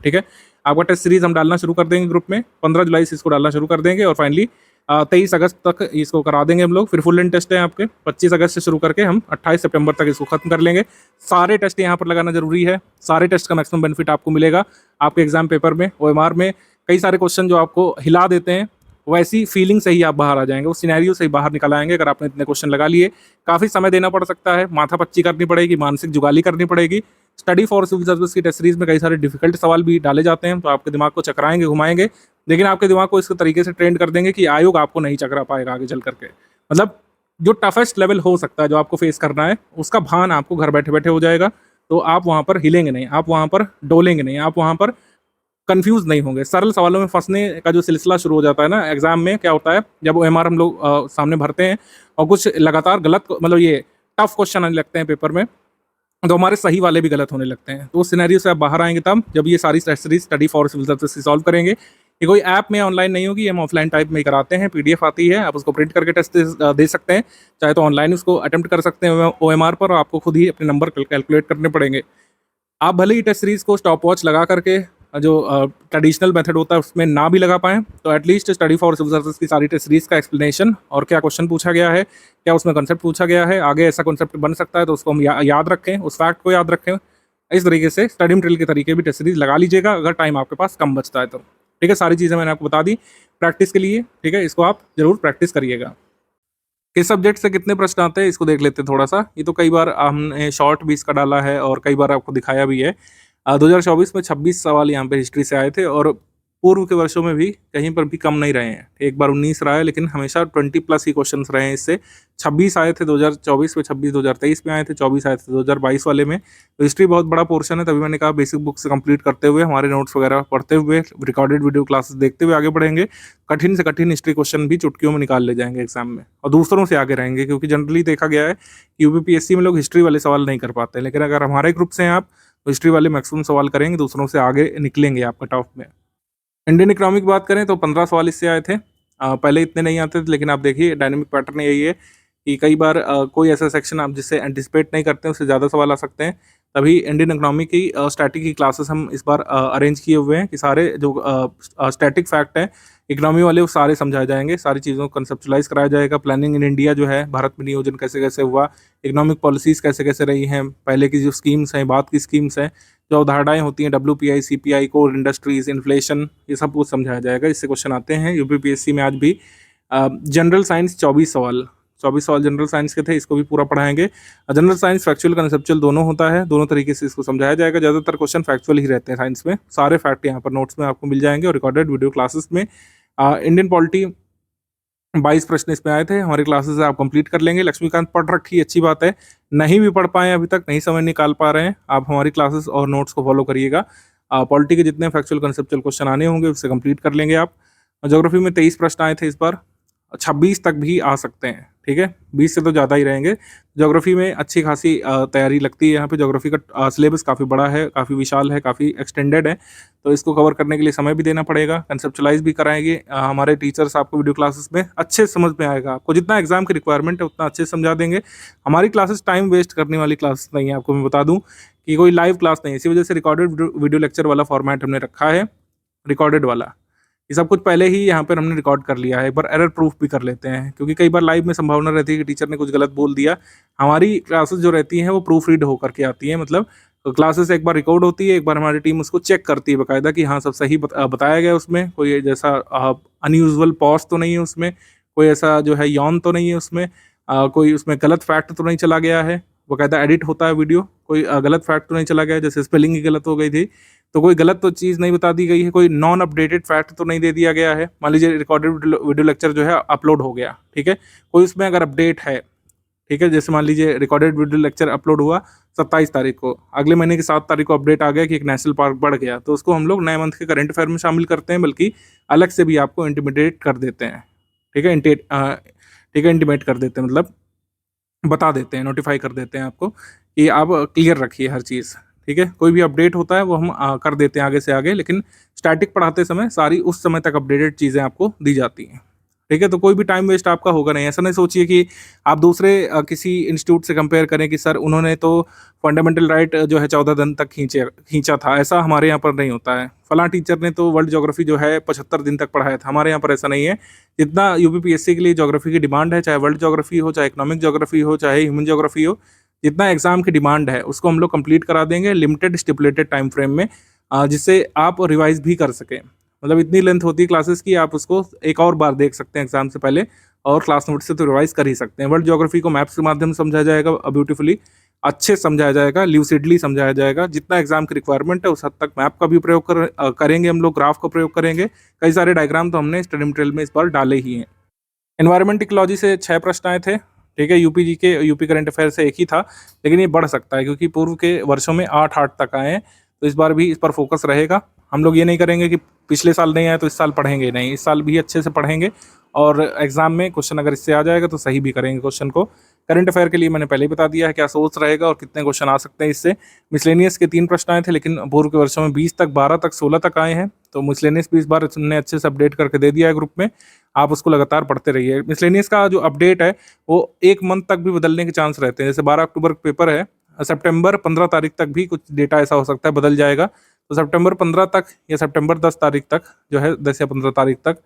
ठीक है, आपका टेस्ट सीरीज हम डालना शुरू कर देंगे ग्रुप में, 15 जुलाई से इसको डालना शुरू कर देंगे, और फाइनली 23 अगस्त तक इसको करा देंगे हम लोग। फिर फुल लेंथ टेस्ट है आपके 25 अगस्त से शुरू करके हम 28 सितंबर तक इसको खत्म कर लेंगे। सारे टेस्ट यहाँ पर लगाना जरूरी है, सारे टेस्ट का मैक्सिमम बेनिफिट आपको मिलेगा आपके एग्जाम पेपर में। OMR में कई सारे क्वेश्चन जो आपको हिला देते हैं, वैसी फीलिंग से ही आप बाहर आ जाएंगे, उस सिनेरियो से ही बाहर निकल आएंगे। अगर आपने इतने क्वेश्चन लगा लिए, काफ़ी समय देना पड़ सकता है, माथा पच्ची करनी पड़ेगी, मानसिक जुगाली करनी पड़ेगी। स्टडी फॉर सिविल सर्विस की टेस्ट सीरीज में कई सारे डिफिकल्ट सवाल भी डाले जाते हैं, तो आपके दिमाग को चकराएंगे, घुमाएंगे, लेकिन आपके दिमाग को इस तरीके से ट्रेंड कर देंगे कि आयोग आपको नहीं चकरा पाएगा आगे चल करके। मतलब जो टफेस्ट लेवल हो सकता है जो आपको फेस करना है, उसका भान आपको घर बैठे बैठे हो जाएगा। तो आप वहाँ पर हिलेंगे नहीं, आप वहाँ पर डोलेंगे नहीं, आप वहाँ पर कंफ्यूज नहीं होंगे। सरल सवालों में फंसने का जो सिलसिला शुरू हो जाता है ना एग्जाम में, क्या होता है जब OMR हम लोग सामने भरते हैं और कुछ लगातार गलत, मतलब ये टफ क्वेश्चन आने लगते हैं पेपर में, तो हमारे सही वाले भी गलत होने लगते हैं। तो उस सिनेरियो से आप बाहर आएंगे तब जब ये सारी test series study for civil service की सॉल्व करेंगे। ये कोई ऐप में ऑनलाइन नहीं होगी, हम ऑफलाइन टाइप में ही कराते हैं। PDF आती है, आप उसको प्रिंट करके टेस्ट दे सकते हैं, चाहे तो ऑनलाइन उसको अटेम्प्ट कर सकते हैं OMR पर, और आपको खुद ही अपने नंबर कैलकुलेट करने पड़ेंगे। आप भले ही टेस्ट सीरीज को स्टॉप वॉच लगा करके जो ट्रेडिशनल मेथड होता है उसमें ना भी लगा पाएँ, तो at least study for civil service की सारी टेस्ट सीरीज का एक्सप्लेनेशन और क्या क्वेश्चन पूछा गया है, क्या उसमें कंसेप्ट पूछा गया है, आगे ऐसा कंसेप्ट बन सकता है तो उसको हम याद रखें, उस फैक्ट को याद रखें। इस तरीके से स्टडी मटेरियल के तरीके भी टेस्ट सीरीज लगा लीजिएगा अगर टाइम आपके पास कम बचता है तो। ठीक है, सारी चीज़ें मैंने आपको बता दी प्रैक्टिस के लिए। ठीक है, इसको आप जरूर प्रैक्टिस करिएगा। किस सब्जेक्ट से कितने प्रश्न आते हैं इसको देख लेते हैं थोड़ा सा। ये तो कई बार हमने शॉर्ट भी इसका डाला है और कई बार आपको दिखाया भी है। 2024 में 26 सवाल यहाँ पे हिस्ट्री से आए थे, और पूर्व के वर्षों में भी कहीं पर भी कम नहीं रहे हैं। एक बार 19 रहा है, लेकिन हमेशा 20+ ही क्वेश्चंस रहे हैं इससे। 26 आए थे 2024 में, 26 2023 में आए थे, 24 आए थे 2022 वाले में। तो हिस्ट्री बहुत बड़ा पोर्शन है, तभी मैंने कहा बेसिक बुक से कंप्लीट करते हुए, हमारे नोट्स वगैरह पढ़ते हुए, रिकॉर्डेड वीडियो क्लासेस देखते हुए आगे बढ़ेंगे। कठिन से कठिन हिस्ट्री क्वेश्चन भी चुटकियों में निकाल ले जाएंगे एग्जाम में, और दूसरों से आगे रहेंगे, क्योंकि जनरली देखा गया है कि UPPSC में लोग हिस्ट्री वाले सवाल नहीं कर पाते, लेकिन अगर हमारे ग्रुप से हैं आप तो हिस्ट्री वाले मैक्सिमम सवाल करेंगे, दूसरों से आगे निकलेंगे आप कट ऑफ में। इंडियन इकोनॉमी की बात करें तो 15 सवाल इससे आए थे। पहले इतने नहीं आते थे, लेकिन आप देखिए डायनेमिक पैटर्न यही है कि कई बार कोई ऐसा सेक्शन आप जिससे एंटिसिपेट नहीं करते हैं उससे ज़्यादा सवाल आ सकते हैं। तभी इंडियन इकोनॉमी की स्टैटिक की क्लासेस हम इस बार अरेंज किए हुए हैं कि सारे जो स्टैटिक फैक्ट हैं इकोनॉमी वाले वो सारे समझाए जाएंगे, सारी चीज़ों को कंसेप्चुलाइज कराया जाएगा। प्लानिंग इन इंडिया जो है, भारत में नियोजन कैसे कैसे हुआ, इकोनॉमिक पॉलिसीज़ कैसे कैसे रही हैं, पहले की जो स्कीम्स हैं, बाद की स्कीम्स हैं, जो अवधारणाएं होती हैं, WPI, CPI, core industries, inflation, ये सब कुछ समझाया जाएगा। इससे क्वेश्चन आते हैं UPPSC में आज भी। जनरल साइंस 24 सवाल जनरल साइंस के थे, इसको भी पूरा पढ़ाएंगे। जनरल साइंस फैक्चुअल कंसेप्चुअल दोनों होता है, दोनों तरीके से इसको समझाया जाएगा। ज़्यादातर क्वेश्चन फैक्चुअल ही रहते हैं साइंस में, सारे फैक्ट यहाँ पर नोट्स में आपको मिल जाएंगे और रिकॉर्डेड वीडियो क्लासेस में। इंडियन पॉलिटी 22 प्रश्न इसमें आए थे, हमारी क्लासेस आप कंप्लीट कर लेंगे। लक्ष्मीकांत पढ़ रखी, अच्छी बात है। नहीं भी पढ़ पाए अभी तक, नहीं समय निकाल पा रहे हैं, आप हमारी क्लासेस और नोट्स को फॉलो करिएगा। पॉलिटी के जितने फैक्चुअल कंसेप्चुअल क्वेश्चन आने होंगे उससे कंप्लीट कर लेंगे आप। ज्योग्राफी में 23 प्रश्न आए थे इस बार, 26 तक भी आ सकते हैं। ठीक है, 20 से तो ज़्यादा ही रहेंगे। ज्योग्राफी में अच्छी खासी तैयारी लगती है यहाँ पे। ज्योग्राफी का सिलेबस काफ़ी बड़ा है, काफ़ी विशाल है, काफ़ी एक्सटेंडेड है, तो इसको कवर करने के लिए समय भी देना पड़ेगा। कंसेप्चुलाइज भी कराएंगे हमारे टीचर्स आपको वीडियो क्लासेस में, अच्छे समझ में आएगा आपको। जितना एग्जाम की रिक्वायरमेंट है उतना अच्छे से समझा देंगे। हमारी क्लासेस टाइम वेस्ट करने वाली क्लासेस नहीं है, आपको मैं बता दूँ कि कोई लाइव क्लास नहीं है। इसी वजह से रिकॉर्डेड वीडियो लेक्चर वाला फॉर्मेट हमने रखा है, रिकॉर्डेड वाला। ये सब कुछ पहले ही यहाँ पर हमने रिकॉर्ड कर लिया है, एक बार एरर प्रूफ भी कर लेते हैं, क्योंकि कई बार लाइव में संभावना रहती है कि टीचर ने कुछ गलत बोल दिया। हमारी क्लासेस जो रहती हैं वो प्रूफ रीड होकर के आती हैं, मतलब क्लासेस एक बार रिकॉर्ड होती है, एक बार हमारी टीम उसको चेक करती है बाकायदा कि हाँ सब सही बताया गया, उसमें कोई जैसा अनयूजुअल पॉज तो नहीं है, उसमें कोई ऐसा जो है यौन तो नहीं है, उसमें कोई उसमें गलत फैक्ट तो नहीं चला गया है। बाकायदा एडिट होता है वीडियो, कोई गलत फैक्ट तो नहीं चला गया, जैसे स्पेलिंग ही गलत हो गई थी तो कोई गलत तो चीज़ नहीं बता दी गई है, कोई नॉन अपडेटेड फैक्ट तो नहीं दे दिया गया है। मान लीजिए रिकॉर्डेड वीडियो लेक्चर जो है अपलोड हो गया, ठीक है, कोई उसमें अगर अपडेट है, ठीक है, जैसे मान लीजिए रिकॉर्डेड वीडियो लेक्चर अपलोड हुआ 27 तारीख को, अगले महीने की 7 तारीख को अपडेट आ गया कि एक नेशनल पार्क बढ़ गया, तो उसको हम लोग नए मंथ के करंट अफेयर में शामिल करते हैं, बल्कि अलग से भी आपको इंटीमेट कर देते हैं, ठीक है, इंटीमेट कर देते हैं, मतलब बता देते हैं, नोटिफाई कर देते हैं आपको कि आप क्लियर रखिए हर चीज़, ठीक है। कोई भी अपडेट होता है वो हम कर देते हैं आगे से आगे, लेकिन स्टैटिक पढ़ाते समय सारी उस समय तक अपडेटेड चीज़ें आपको दी जाती हैं, ठीक है। तो कोई भी टाइम वेस्ट आपका होगा नहीं। ऐसा नहीं सोचिए कि आप दूसरे किसी इंस्टीट्यूट से कंपेयर करें कि सर उन्होंने तो फंडामेंटल राइट जो है 14 दिन तक खींचा था, ऐसा हमारे यहाँ पर नहीं होता है। फलां टीचर ने तो वर्ल्ड ज्योग्राफी जो है 75 दिन तक पढ़ाया था, हमारे यहाँ पर ऐसा नहीं है। जितना यूपीपीएससी के लिए ज्योग्राफी की डिमांड है, चाहे वर्ल्ड ज्योग्राफी हो, चाहे इकोनॉमिक ज्योग्राफी हो, चाहे ह्यूमन ज्योग्राफी हो, जितना एग्जाम की डिमांड है उसको हम लोग कंप्लीट करा देंगे लिमिटेड स्टिपुलेटेड टाइम फ्रेम में, जिससे आप रिवाइज भी कर सकें। मतलब इतनी लेंथ होती है क्लासेस की, आप उसको एक और बार देख सकते हैं एग्जाम से पहले, और क्लास नोट से तो रिवाइज कर ही सकते हैं। वर्ल्ड ज्योग्राफी को मैप्स के माध्यम से समझाया जाएगा, ब्यूटीफुली अच्छे से समझाया जाएगा, ल्यूसिडली समझाया जाएगा। जितना एग्जाम की रिक्वायरमेंट है उस हद तक मैप का भी प्रयोग करेंगे हम लोग, ग्राफ का प्रयोग करेंगे। कई सारे डायग्राम तो हमने स्टडी मटेरियल में इस बार डाले ही हैं। एनवायरमेंट इकोलॉजी से 6 प्रश्न आए थे, ठीक है। यूपी करंट अफेयर से एक ही था, लेकिन ये बढ़ सकता है क्योंकि पूर्व के वर्षों में 8 तक आए हैं, तो इस बार भी इस पर फोकस रहेगा। हम लोग ये नहीं करेंगे कि पिछले साल नहीं आया तो इस साल पढ़ेंगे नहीं, इस साल भी अच्छे से पढ़ेंगे, और एग्जाम में क्वेश्चन अगर इससे आ जाएगा तो सही भी करेंगे क्वेश्चन को। करंट अफेयर के लिए मैंने पहले ही बता दिया है क्या सोर्स रहेगा और कितने क्वेश्चन आ सकते हैं इससे। मिसलेनियस के 3 प्रश्न आए थे, लेकिन पूर्व के वर्षों में 20 तक, 12 तक, 16 तक आए हैं, तो मिसलेनियस भी इस बार हमने अच्छे से अपडेट करके दे दिया है ग्रुप में। आप उसको लगातार पढ़ते रहिए। मिसलेनियस का जो अपडेट है वो 1 मंथ तक भी बदलने के चांस रहते हैं। जैसे 12 अक्टूबर का पेपर है, सितंबर 15 तारीख तक भी कुछ डेटा ऐसा हो सकता है बदल जाएगा, तो सितंबर 15 तक या सितंबर 10 तारीख तक जो है, 10 या 15 तारीख तक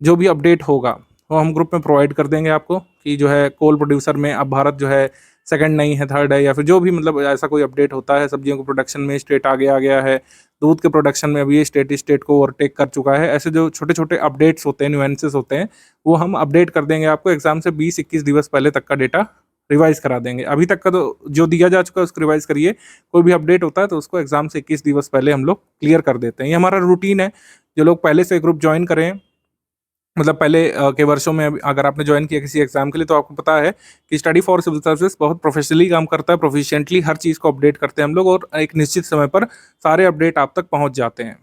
जो भी अपडेट होगा वो हम ग्रुप में प्रोवाइड कर देंगे आपको, कि जो है कोल प्रोड्यूसर में अब भारत जो है सेकंड नहीं है, थर्ड है, या फिर जो भी मतलब ऐसा कोई अपडेट होता है। सब्जियों के प्रोडक्शन में स्टेट आगे आ गया है, दूध के प्रोडक्शन में अभी ये स्टेट को ओवरटेक कर चुका है। ऐसे जो छोटे छोटे अपडेट्स होते हैं, न्यूएंसेस होते हैं, वो हम अपडेट कर देंगे आपको। एग्जाम से 20-21 दिवस पहले तक का डेटा रिवाइज करा देंगे। अभी तक का तो जो दिया जा चुका है उसको रिवाइज करिए। कोई भी अपडेट होता है तो उसको एग्जाम से 21 दिवस पहले हम लोग क्लियर कर देते हैं। ये हमारा रूटीन है। जो लोग पहले से ग्रुप ज्वाइन करें, मतलब पहले के वर्षों में अगर आपने ज्वाइन किया किसी एग्जाम के लिए, तो आपको पता है कि स्टडी फॉर सिविल सर्विसेज बहुत प्रोफेशनली काम करता है, प्रोफिशिएंटली हर चीज़ को अपडेट करते हैं हम लोग, और एक निश्चित समय पर सारे अपडेट आप तक पहुंच जाते हैं।